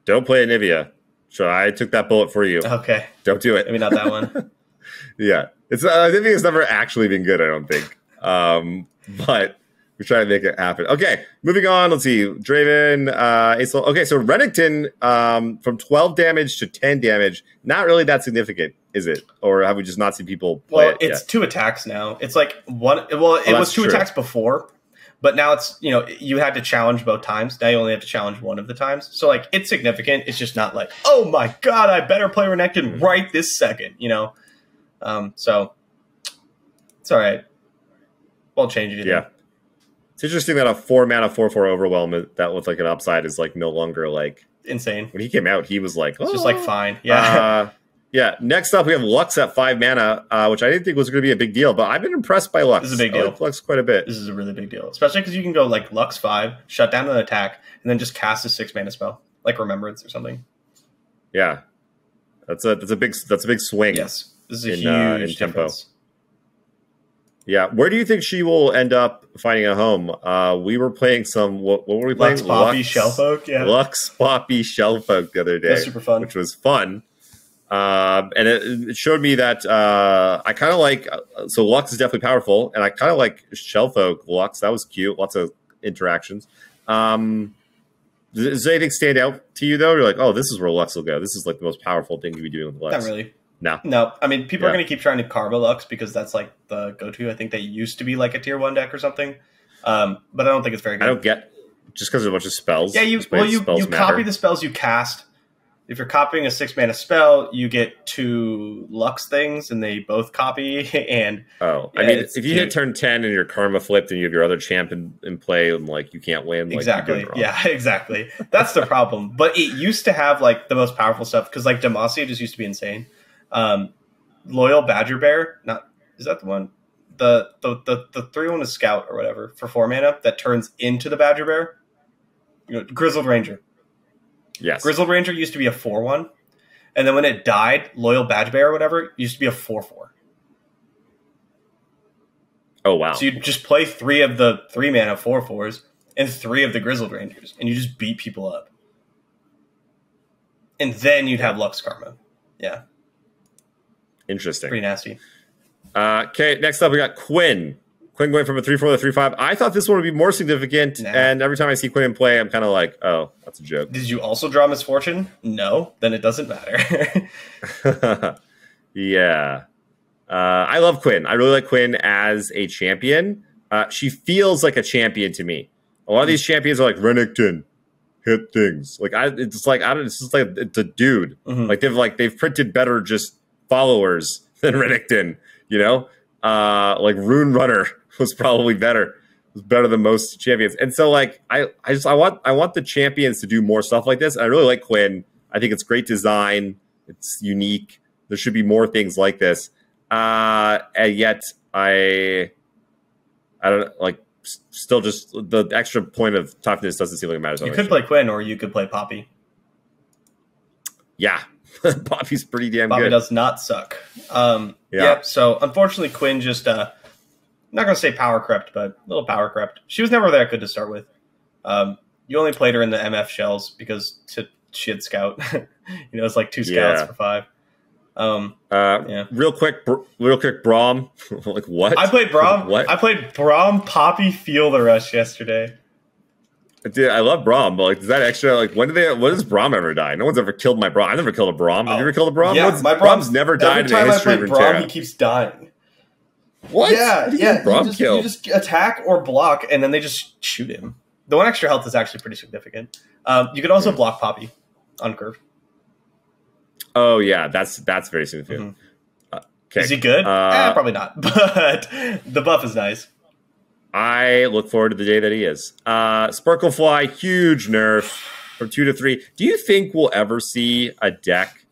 Don't play Anivia. So I took that bullet for you. Okay. Don't do it. Maybe not that one. Yeah. Anivia's never actually been good, I don't think. But we're trying to make it happen. Okay, moving on. Let's see. Draven, Ace. Okay, so Renekton from 12 damage to 10 damage. Not really that significant, is it? Or have we just not seen people play it it's yet? 2 attacks now. It's like one. Well, it was 2 attacks before. But now it's, you know, you had to challenge both times. Now you only have to challenge one of the times. So, like, it's significant. It's just not like, oh, my God, I better play Renekton right this second, you know? So, it's all right. Won't change anything. Yeah. It's interesting that a 4-mana 4/4 Overwhelm that with, like, an upside is, like, no longer, like... insane. When he came out, he was like... It's just, like, fine. Yeah. Yeah, next up we have Lux at 5 mana, which I didn't think was going to be a big deal, but I've been impressed by Lux. This is a big deal. I like Lux quite a bit. This is a really big deal, especially because you can go like Lux 5, shut down an attack, and then just cast a 6-mana spell, like Remembrance or something. Yeah, that's a big swing. Yes, this is a huge tempo. difference. Yeah, where do you think she will end up finding a home? We were playing some. What were we playing? Lux Poppy Shellfolk. Yeah, Lux Poppy Shellfolk the other day. That's super fun, which was fun. And it showed me that I kind of like, so Lux is definitely powerful, and I kind of like Shellfolk Lux. That was cute. Lots of interactions. Does anything stand out to you, though? You're like, oh, this is where Lux will go. This is like the most powerful thing you be doing with Lux. Not really. No. I mean, people are going to keep trying to carve a Lux because that's like the go-to. I think they used to be like a tier 1 deck or something. But I don't think it's very good. I don't get, just because there's a bunch of spells. Yeah, you copy the spells you cast. if you're copying a 6-mana spell, you get 2 Lux things, and they both copy. And I mean, if you hit turn 10 and your Karma flipped, and you have your other champ in play, and like you can't win, like, exactly, you're doing it wrong. yeah, exactly. That's the problem. But it used to have like the most powerful stuff because like Demacia just used to be insane. Loyal Badger Bear, is that the one? The 3/1 is Scout or whatever for 4 mana that turns into the Badger Bear. Grizzled Ranger. Yes. Grizzled Ranger used to be a 4/1, and then when it died, Loyal Badge Bear or whatever used to be a 4/4. Oh wow! So you just play 3 of the 3 mana 4/4s and 3 of the Grizzled Rangers, and you just beat people up. And then you'd have Lux Karma. Yeah. Interesting. Pretty nasty. Okay, next up we got Quinn. Quinn going from a 3/4 to 3/5. I thought this one would be more significant, and every time I see Quinn in play, I'm kind of like, oh, that's a joke. Did you also draw Misfortune? No, then it doesn't matter. Yeah. I love Quinn. I really like Quinn as a champion. She feels like a champion to me. A lot of these champions are like Renekton, hit things. Like it's just like it's a dude. Mm-hmm. Like they've printed better just followers than Renekton. Like Rune Runner was probably better. It was better than most champions. And so like I want the champions to do more stuff like this. I really like Quinn. I think it's great design. It's unique. There should be more things like this. And yet I don't like still just the extra point of toughness doesn't seem like it matters. You could play Quinn or you could play Poppy. Yeah. Poppy's pretty damn good. Poppy does not suck. Yeah. So unfortunately, Quinn just I'm not going to say power crept, but a little power crept. She was never that good to start with. You only played her in the MF shells because she had Scout. It's like 2 Scouts for 5. Real quick, Braum. Like what? I played Braum. What? I played Braum Poppy Field Rush yesterday. Dude, I love Braum, but like, does that extra like when does Braum ever die? No one's ever killed my Braum. I never killed a Braum. Have you ever killed a Braum? Yeah, my Braum's never died in the history of Braum, Runeterra. he keeps dying. What? Yeah. Braum You just attack or block, and then they just shoot him. The 1 extra health is actually pretty significant. You can also block Poppy on curve. Oh yeah, that's very significant. Mm-hmm. Okay. Is he good? Probably not, but the buff is nice. I look forward to the day that he is. Sparklefly, huge nerf from 2 to 3. Do you think we'll ever see a deck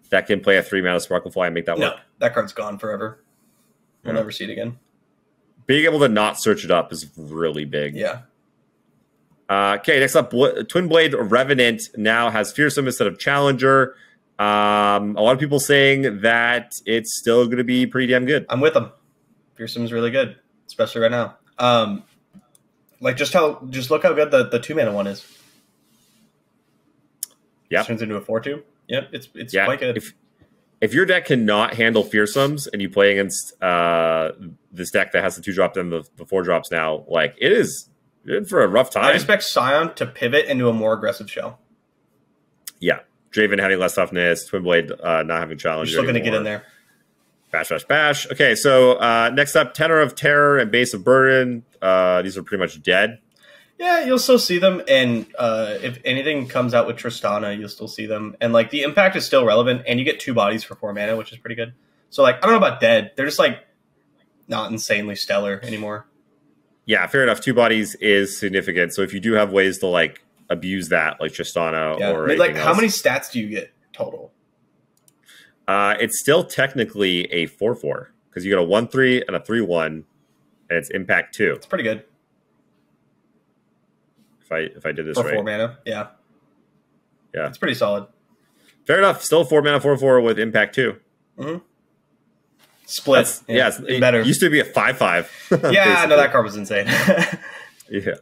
that can play a 3-mana Sparklefly and make that work? No, that card's gone forever. We'll never see it again. Being able to not search it up is really big. Yeah. Okay, next up, Twin Blade Revenant now has Fearsome instead of Challenger. A lot of people saying that it's still going to be pretty damn good. I'm with them. Fearsome's really good, especially right now. Just look how good the 2-mana one is. Yeah, turns into a 4/2. Yep, it's quite good. If your deck cannot handle Fearsomes and you play against this deck that has the 2 drops and the 4 drops now, like you're in for a rough time. I expect Scion to pivot into a more aggressive shell. Yeah, Draven having less toughness, Twin Blade not having challenge. You're still going to get in there. Bash, bash, bash. Okay, so next up, Tenor of Terror and Base of Burden. These are pretty much dead. Yeah, you'll still see them, and if anything comes out with Tristana, you'll still see them. And like the impact is still relevant, and you get 2 bodies for 4 mana, which is pretty good. So like I don't know about dead. They're just like not insanely stellar anymore. Yeah, fair enough. 2 bodies is significant. So if you do have ways to like abuse that, like Tristana or like how many stats do you get total? It's still technically a 4/4 because you get a 1/3 and a 3/1, and it's impact 2. It's pretty good. If I did this for right, 4 mana, yeah, it's pretty solid. Fair enough. Still 4 mana 4/4 with impact 2. Mm-hmm. Split, it's better. It used to be a 5/5. Yeah, no, that card was insane. Yeah.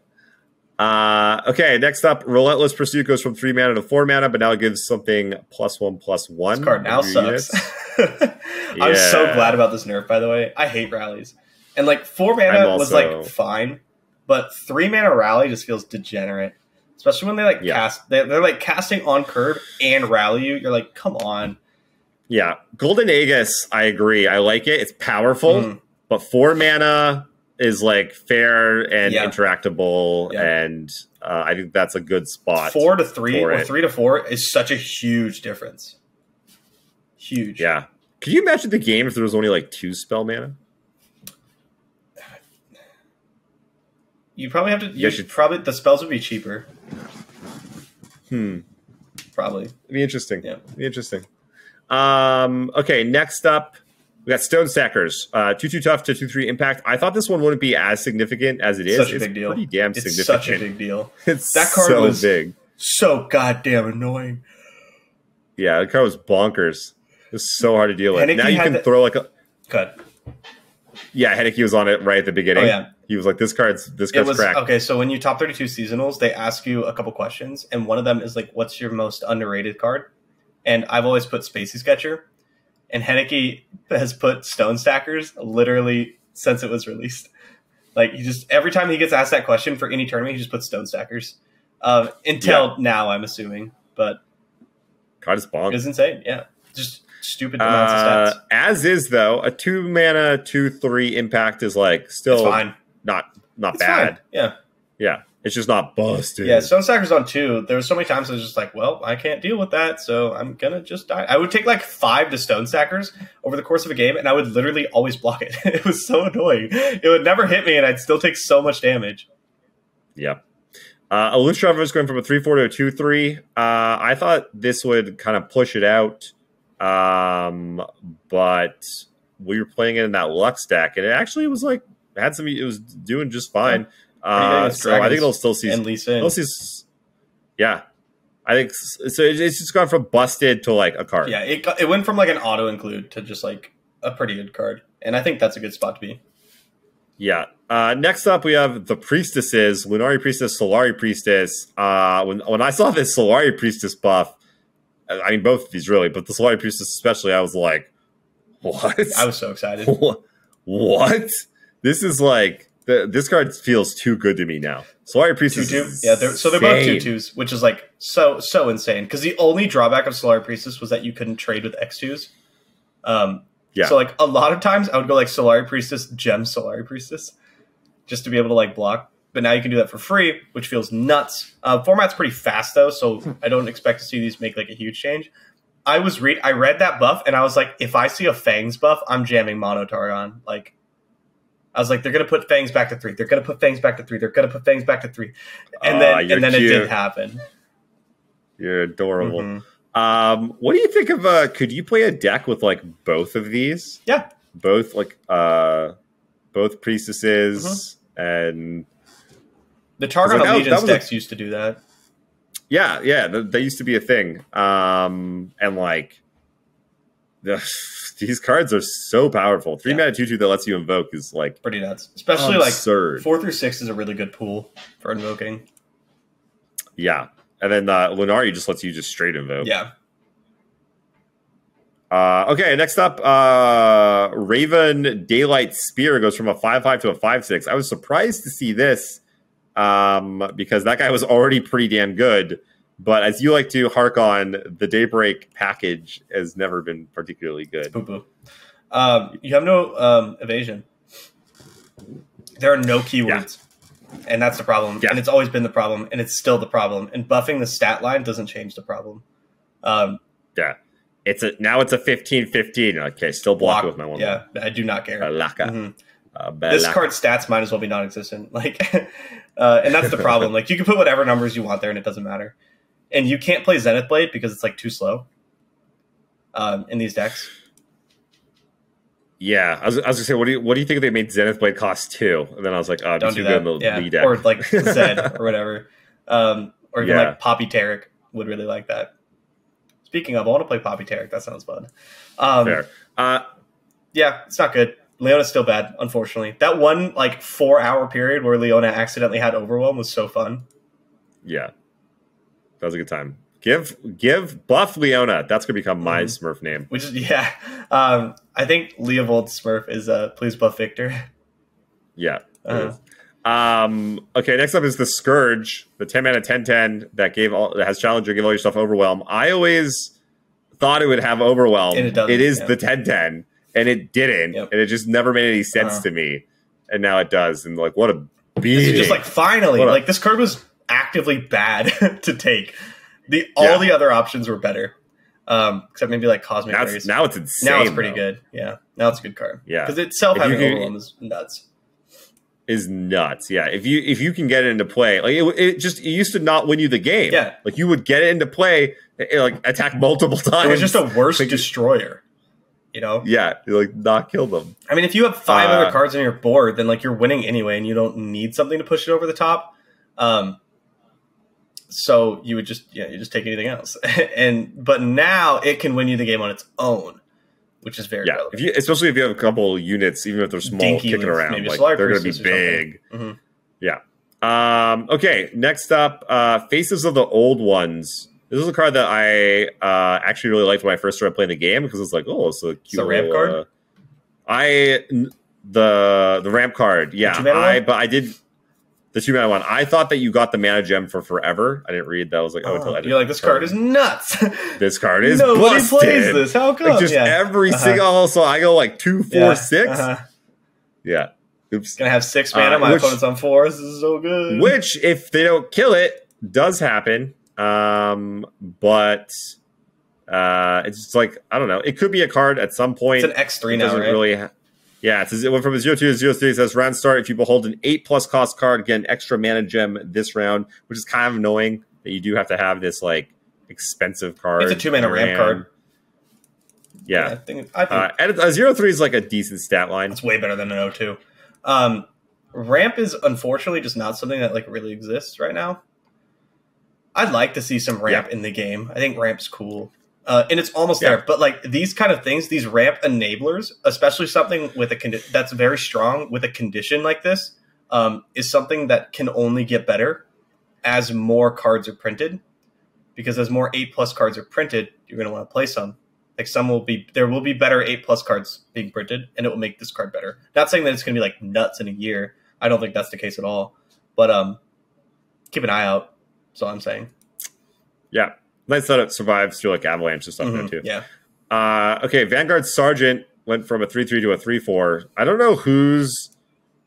Okay, next up, Relentless Pursuit goes from 3 mana to 4 mana, but now it gives something +1/+1. This card now sucks. I'm so glad about this nerf, by the way. I hate rallies. And like 4 mana was like fine, but 3 mana rally just feels degenerate. Especially when they like cast they're like casting on curve and rally you. You're like, come on. Yeah. Golden Aegis, I agree. I like it. It's powerful, but 4 mana is like fair and interactable, and I think that's a good spot. 4 to 3 or 3 to 4 is such a huge difference. Huge. Yeah. Could you imagine the game if there was only like 2 spell mana? You probably have to. Probably the spells would be cheaper. Probably. It'd be interesting. Yeah. It'd be interesting. Okay, next up, we got Stone Stackers. 2/2 tough to 2/3 impact. I thought this one wouldn't be as significant as it is. Such a big deal. Pretty damn significant. It's such a big deal. That card was big. So goddamn annoying. Yeah, the card was bonkers. It was so hard to deal with. Now you can throw like a cut. Yeah, Hideki was on it right at the beginning. Oh, yeah. He was like, this card's cracked. Okay, so when you top 32 seasonals, they ask you a couple questions, and one of them is like, what's your most underrated card? And I've always put Spacey Sketcher, and Hideki has put Stone Stackers literally since it was released. Like, he just, every time he gets asked that question for any tournament, he just puts Stone Stackers. Until now, I'm assuming, but card is bonkers. It's insane, yeah. Just stupid amounts of stats. As is, though, a 2 mana 2/3 impact is like still fine. Not it's bad. Fine. Yeah. Yeah. It's just not busted. Yeah, Stone Stacker's on 2. There were so many times I was just like, well, I can't deal with that, so I'm going to just die. I would take like 5 to Stone Stackers over the course of a game, and I would literally always block it. It was so annoying. It would never hit me, and I'd still take so much damage. Yeah. Illustrator is going from a 3/4 to a 2/3. I thought this would kind of push it out, but we were playing it in that Lux deck, and it actually was like, it was doing just fine. So I think it'll still see. Yeah, I think so. It's just gone from busted to like a card. Yeah, it went from like an auto include to just like a pretty good card, and I think that's a good spot to be. Yeah. Next up, we have the Priestesses: Lunari Priestess, Solari Priestess. When I saw this Solari Priestess buff, I mean both of these really, but the Solari Priestess especially, I was like, what? I was so excited. What? This is like. This card feels too good to me now. Solari Priestess, 2/2. Yeah, so they're both 2/2s, which is like so insane. Because the only drawback of Solari Priestess was that you couldn't trade with X2s. Yeah. So like a lot of times I would go like Solari Priestess, Gem Solari Priestess, just to be able to like block. But now you can do that for free, which feels nuts. Format's pretty fast though, so I don't expect to see these make like a huge change. I read that buff and I was like, if I see a Fangs buff, I'm jamming Mono Targon. Like. I was like, they're going to put Fangs back to 3. They're going to put Fangs back to 3. They're going to put Fangs back to 3. And then it did happen. You're adorable. Mm-hmm. What do you think of, could you play a deck with like both of these? Yeah. Both like, both Priestesses and... The Targon Allegiance decks used to do that. Yeah. They used to be a thing. And like... These cards are so powerful. 3 mana 2/2 that lets you invoke is like pretty nuts. Especially absurd. Like 4 through 6 is a really good pool for invoking. Yeah. And then Lunari just lets you just straight invoke. Yeah. Okay, next up, Raven Daylight Spear goes from a 5/5 to a 5/6. I was surprised to see this because that guy was already pretty damn good. But as you like to hark on, the Daybreak package has never been particularly good. Boo-boo. You have no evasion. There are no keywords. Yeah. And that's the problem. Yeah. And it's always been the problem. And it's still the problem. And buffing the stat line doesn't change the problem. Yeah. Now it's a 15/15. Okay, still block with my one. Yeah, I do not care. Mm-hmm. This card's stats might as well be non-existent. Like, and that's the problem. Like, you can put whatever numbers you want there and it doesn't matter. And you can't play Zenith Blade because it's like too slow in these decks. Yeah, I was gonna say, what do you think if they made Zenith Blade cost 2? And then I was like, oh, don't do that. Lead deck. Or like Zed or whatever, or even like Poppy Tarek would really like that. Speaking of, I want to play Poppy Tarek. That sounds fun. Fair. Yeah, it's not good. Leona's still bad, unfortunately. That one like 4-hour period where Leona accidentally had Overwhelm was so fun. Yeah. That was a good time. Give buff Leona. That's gonna become my Smurf name. Which is I think Leovold Smurf is please buff Victor. Yeah. Okay. Next up is the Scourge, the 10 mana 10/10 that has Challenger. Give all your stuff Overwhelm. I always thought it would have Overwhelm. And it doesn't. It is the 10/10, and it didn't, and it just never made any sense to me. and now it does. And like, what a beating! This is just like finally, like this card was actively bad to take. All the other options were better, except maybe like Cosmic Rays. Now it's insane. Now it's pretty good. Yeah, now it's a good card. Yeah, because itself having Overwhelm is nuts. Is nuts. Yeah, if you can get it into play, like it used to not win you the game. Yeah, like you would get it into play, like attack multiple times. It was just a worse destroyer. You know? Yeah, like not kill them. I mean, if you have 5 other cards on your board, then like you're winning anyway, and you don't need something to push it over the top. So you would just you just take anything else, but now it can win you the game on its own, which is very relevant. Especially if you have a couple of units, even if they're small, Dinky kicking around, maybe like they're going to be big. Mm-hmm. Yeah. Okay. Next up, Faces of the Old Ones. This is a card that I actually really liked when I first started playing the game because it's like, oh, it's a cute. It's a ramp card. The ramp card. Yeah. But I did. The 2-mana one. I thought that you got the mana gem for forever. I didn't read that. I was like, you're like, this card is nuts. This card is Nobody busted. plays this. How come? Like just every single. So I go like 2, 4, 6. Yeah. Oops. Gonna have 6 mana. My opponent's on 4. This is so good. Which, if they don't kill it, does happen. But it's just like, I don't know. It could be a card at some point. It's an X3 now, right? Yeah, it went from a 0-2 to 0-3. It says round start. If you behold an 8+ cost card, get an extra mana gem this round, which is kind of annoying that you do have to have this like expensive card. It's a 2-mana ramp card. Yeah, I think and a 0-3 is like a decent stat line. It's way better than an 0-2. Ramp is unfortunately just not something that like really exists right now. I'd like to see some ramp in the game. I think ramp's cool. And it's almost there. But like these kind of things, these ramp enablers, especially something with a that's very strong with a condition like this, is something that can only get better as more cards are printed. Because as more 8+ cards are printed, you're going to want to play some. Like there will be better 8+ cards being printed, and it will make this card better. Not saying that it's going to be like nuts in a year. I don't think that's the case at all. But keep an eye out. That's all I'm saying. Yeah. Nice that it survives through like avalanche and stuff there too. Yeah. Okay, Vanguard Sergeant went from a 3-3 to a 3-4. I don't know who's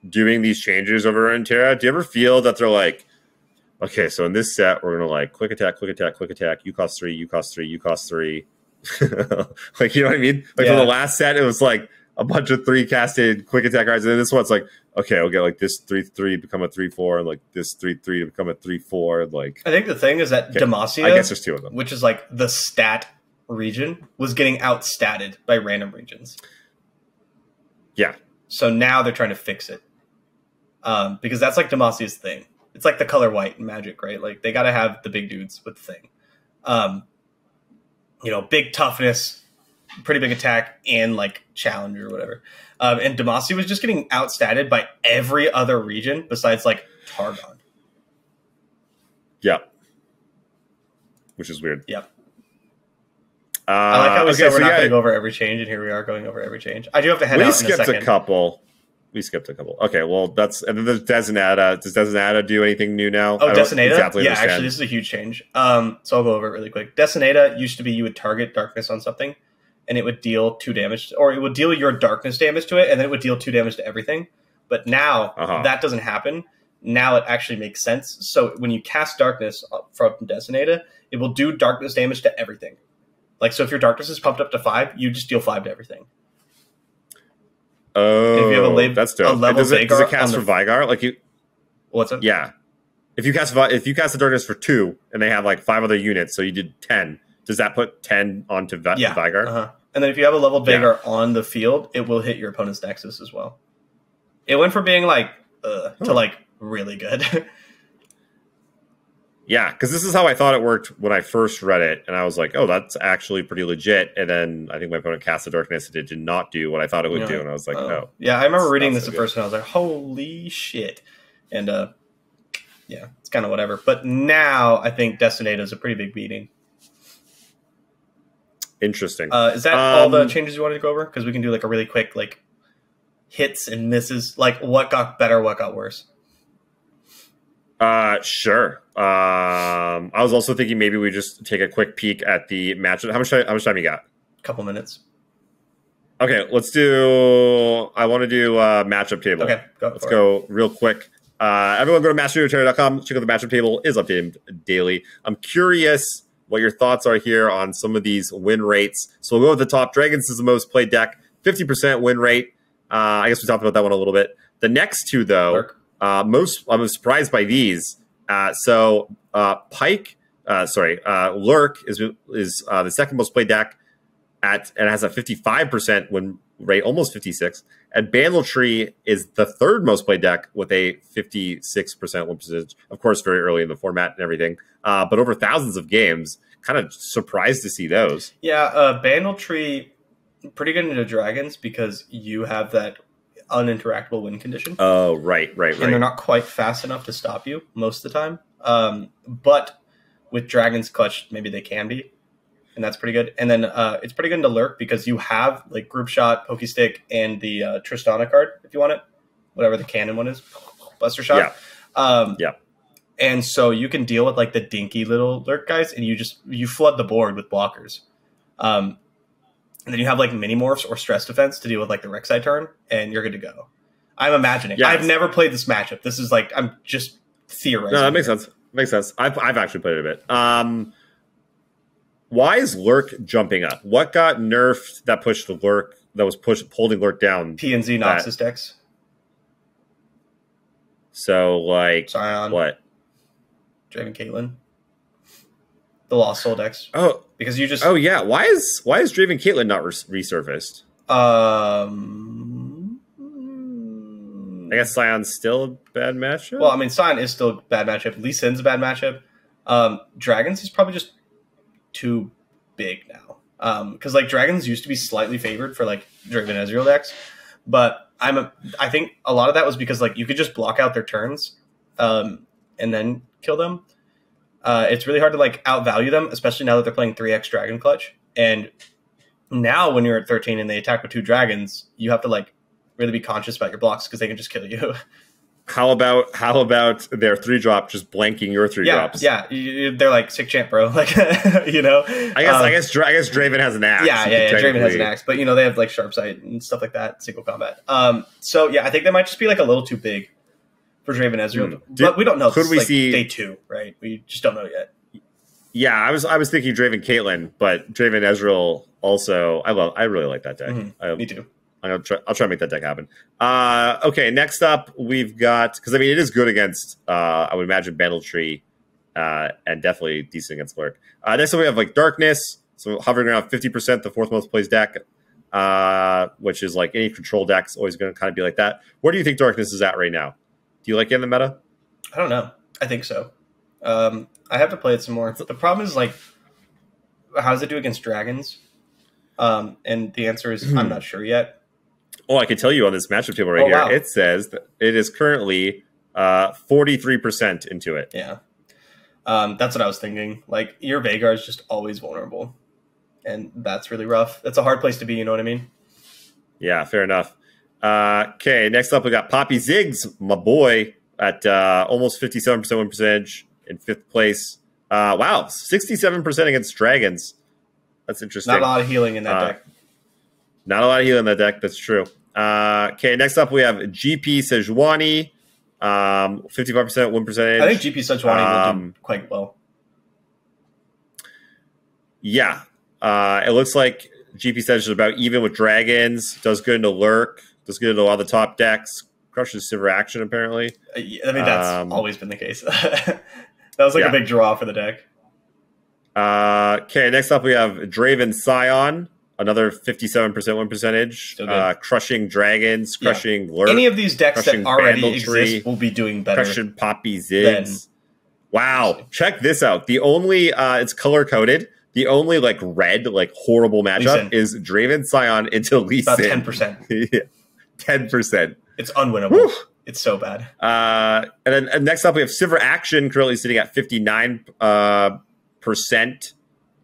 doing these changes over Runeterra. Do you ever feel that they're like, okay, so in this set we're gonna like quick attack, quick attack, quick attack. You cost 3, you cost 3, you cost 3. Like, you know what I mean? Like from the last set, it was like a bunch of 3 casted quick attack cards, and then this one's like, okay, I'll get like this 3-3 become a 3-4, and like this 3-3 to become a 3-4. Like, I think the thing is that Demacia, I guess there's 2 of them, which is like the stat region, was getting outstatted by random regions. Yeah. So now they're trying to fix it, because that's like Demacia's thing. It's like the color white in Magic, right? Like they got to have the big dudes with the thing. Big toughness, pretty big attack, and like challenge or whatever. And Demacia was just getting outstatted by every other region besides like Targon. Yeah. Which is weird. Yep. I like how we said we're not going to go over every change, and here we are going over every change. I do have to head out in a second. We skipped a couple. Okay, well, and then there's Desinata. Does Desinata do anything new now? Oh, Desinata? Actually, this is a huge change. So I'll go over it really quick. Desinata used to be you would target darkness on something, and it would deal 2 damage, or it would deal your darkness damage to it, and then it would deal 2 damage to everything. But now that doesn't happen. Now it actually makes sense. So when you cast darkness from Desinata, it will do darkness damage to everything. Like, so if your darkness is pumped up to 5, you just deal 5 to everything. Oh, if you have that's dope. Does it cast for Vygar? Like you? What's up? Yeah. If you cast the darkness for 2, and they have like 5 other units, so you did 10. Does that put 10 onto Vygar? And then if you have a leveled Vygar on the field, it will hit your opponent's Nexus as well. It went from being like to like really good. Yeah, because this is how I thought it worked when I first read it, and I was like, "Oh, that's actually pretty legit." And then I think my opponent cast the darkness, and it did not do what I thought it would do, and I was like, "Oh." Yeah, I remember reading this at first, and I was like, "Holy shit!" And yeah, it's kind of whatever. But now I think Desinata is a pretty big beating. Interesting. Is that all the changes you wanted to go over? Because we can do like a really quick like hits and misses, like what got better, what got worse. Sure. I was also thinking maybe we just take a quick peek at the match. How much time you got? Couple minutes. Okay, let's do. I want to do matchup table. Okay, let's go real quick. Everyone, go to masterruneterra.com. Check out the matchup table. Is updated daily. I'm curious what your thoughts are here on some of these win rates. So we'll go with the top. Dragons is the most played deck, 50% win rate. I guess we talked about that one a little bit. The next two, though, I'm surprised by these. Lurk is the second most played deck and has a 55% win rate, almost 56. And Bandletree is the third most played deck with a 56% win percentage. Of course, very early in the format and everything, but over thousands of games. Kind of surprised to see those. Yeah, Bandletree pretty good into Dragons because you have that uninteractable win condition. Oh, right. And they're not quite fast enough to stop you most of the time. But with Dragons Clutch, maybe they can be. And that's pretty good. And then it's pretty good into Lurk because you have like Group Shot, Pokestick, and the Tristana card if you want it. Whatever the cannon one is. Buster Shot. Yeah. And so you can deal with like the dinky little Lurk guys and you flood the board with blockers. And then you have like mini morphs or stress defense to deal with like the Rek'Sai turn, and you're good to go. I'm imagining. Yes. I've never played this matchup. This is like I'm just theorizing. No, that makes sense. Makes sense. I've actually played it a bit. Why is Lurk jumping up? What got nerfed that pushed the Lurk that was holding Lurk down? PNZ Noxus decks. So like Scion. What? Draven Caitlyn. The Lost Soul decks. Oh, because you just. Oh yeah. Why is Draven Caitlyn not resurfaced? I guess Scion's still a bad matchup. Well, I mean, Scion is still a bad matchup. Lee Sin's a bad matchup. Dragons is probably just too big now. Because like Dragons used to be slightly favored for like Draven Ezreal decks, but I think a lot of that was because like you could just block out their turns, and then kill them. It's really hard to like outvalue them, especially now that they're playing 3x Dragon Clutch. And now when you're at 13 and they attack with 2 dragons, you have to like really be conscious about your blocks because they can just kill you. How about their 3-drop just blanking your 3-drops? Yeah, they're like sick champ, bro. Like you know, I guess Draven has an axe. Yeah. Draven has an axe, but you know they have like sharp sight and stuff like that, single combat. So yeah, I think they might just be like a little too big for Draven Ezreal, but we don't know. Could we like see day 2? Right, we just don't know yet. Yeah, I was thinking Draven Caitlyn, but Draven Ezreal also. I really like that deck. Mm-hmm. Me too. I'll try to make that deck happen. Okay, next up we've got, because I mean it is good against I would imagine Bandletree, and definitely decent against Lurk. Next up we have like Darkness, so hovering around 50%, the 4th most played deck, which is like any control deck's always going to kind of be like that. Where do you think Darkness is at right now? Do you like it in the meta? I don't know. I think so. I have to play it some more. The problem is like, how does it do against dragons? And the answer is I'm not sure yet. Oh, I can tell you on this matchup table right here. Wow. It says that it is currently 43% into it. Yeah. That's what I was thinking. Like, your Veigar is just always vulnerable. And that's really rough. That's a hard place to be, you know what I mean? Yeah, fair enough. Okay, next up we got Poppy Ziggs, my boy, at almost 57% win percentage in 5th place. Wow, 67% against dragons. That's interesting. Not a lot of healing in that deck. Not a lot of healing in that deck, that's true. Okay, next up we have GP Sejuani, 55% win percentage. I think GP Sejuani will do quite well. Yeah, it looks like GP Sejuani is about even with dragons, does good into Lurk, does good into a lot of the top decks, crushes Silver Action apparently. I mean, that's always been the case. That was like a big draw for the deck. Okay, next up we have Draven Scion, another 57% win percentage, crushing dragons, crushing Lurk. Any of these decks that already exist will be doing better. Crushing Poppy Ziggs. Wow, check this out. The only, it's color-coded. The only, like, red, like, horrible matchup is Draven Scion into Lee Sin. About 10%. Yeah, 10%. It's unwinnable. Whew. It's so bad. And then next up, we have Silver Action currently sitting at 59%,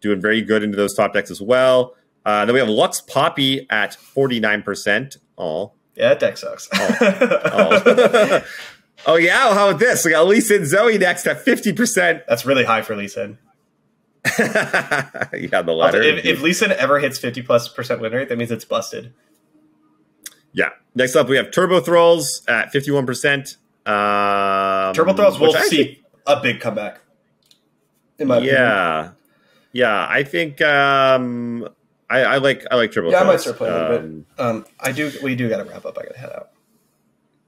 doing very good into those top decks as well. Then we have Lux Poppy at 49%. Oh, yeah, that deck sucks. Oh yeah, how about this? We got Lee Sin Zoe next at 50%. That's really high for Lee Sin. Yeah, the latter. If Lee Sin ever hits 50+% win rate, that means it's busted. Yeah. Next up, we have Turbo Thralls at 51%. Turbo Thralls will see a big comeback. In my opinion. Yeah. I think I like Turbo Thralls. I might start playing a bit. We do got to wrap up. I got to head out.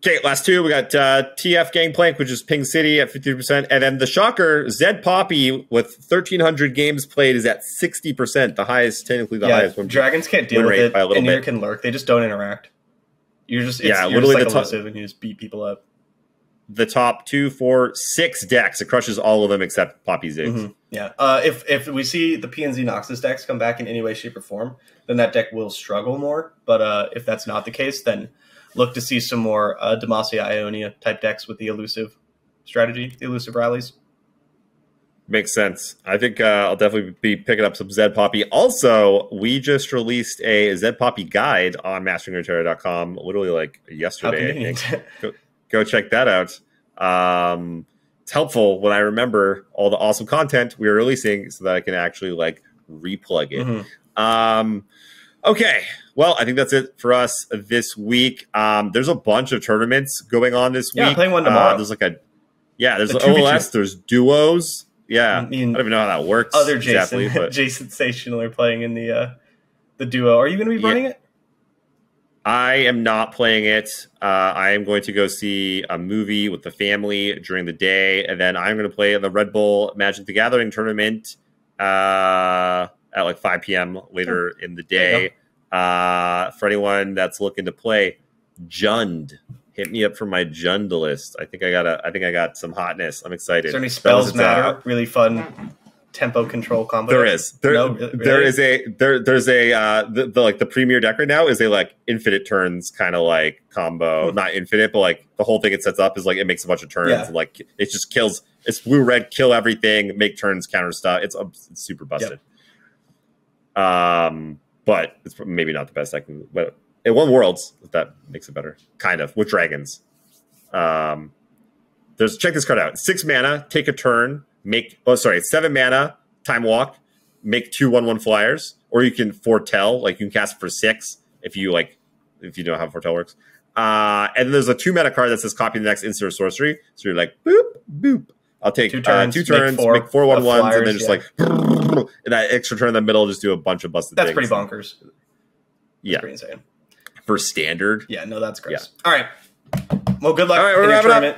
Okay, last two. We got TF Gangplank, which is Ping City at 50%. And then the shocker, Zed Poppy, with 1,300 games played, is at 60%. The highest, technically the highest. Dragons can't deal with it, and neither can Lurk. They just don't interact. You're just like elusive, and you just beat people up. The top 2, 4, 6 decks. It crushes all of them except Poppy Ziggs. Mm-hmm. Yeah. If we see the PNZ Noxus decks come back in any way, shape, or form, then that deck will struggle more. But if that's not the case, then look to see some more Demacia Ionia type decks with the elusive strategy, the elusive rallies. Makes sense. I think I'll definitely be picking up some Zed Poppy. Also, we just released a Zed Poppy guide on masteringruneterra.com literally like yesterday, I think. Go check that out. It's helpful when I remember all the awesome content we are releasing so that I can actually like replug it. Mm-hmm. Okay. Well, I think that's it for us this week. There's a bunch of tournaments going on this week. Yeah, playing one tomorrow. There's there's OLS, there's duos. Yeah. I don't even know how that works. Other Jason, Jason Sensational are playing in the duo. Are you going to be running it? I am not playing it. I am going to go see a movie with the family during the day, and then I'm going to play in the Red Bull Magic the Gathering tournament at like 5 p.m. later in the day. For anyone that's looking to play Jund, hit me up for my Jund list. I think I got some hotness. I'm excited. Is there any spells matter? Really fun tempo control combo. There is. There's the premier deck right now is a like infinite turns kind of like combo. Not infinite, but like the whole thing it sets up is like it makes a bunch of turns and like it just kills. It's blue red, kill everything, make turns, counter stuff. It's super busted. But it's maybe not the best deck. But it won Worlds. If that makes it better, kind of with dragons. Check this card out. 6 mana, take a turn. 7 mana, time walk, make 2/1/1 flyers, or you can foretell, like you can cast for 6 if you know how foretell works. And then there's a 2 mana card that says copy the next instant or sorcery. So you're like boop boop. I'll take 2 turns, make 4/1/1s, and then just like and that extra turn in the middle, just do a bunch of busted. That's things. Pretty bonkers. Yeah, pretty insane for standard. Yeah, no, that's gross. Yeah. All right. Well, good luck in your tournament.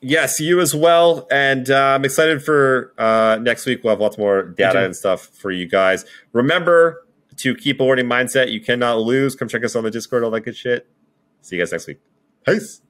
Yes, you as well. And I'm excited for next week. We'll have lots more data and stuff for you guys. Remember to keep a winning mindset. You cannot lose. Come check us on the Discord, all that good shit. See you guys next week. Peace.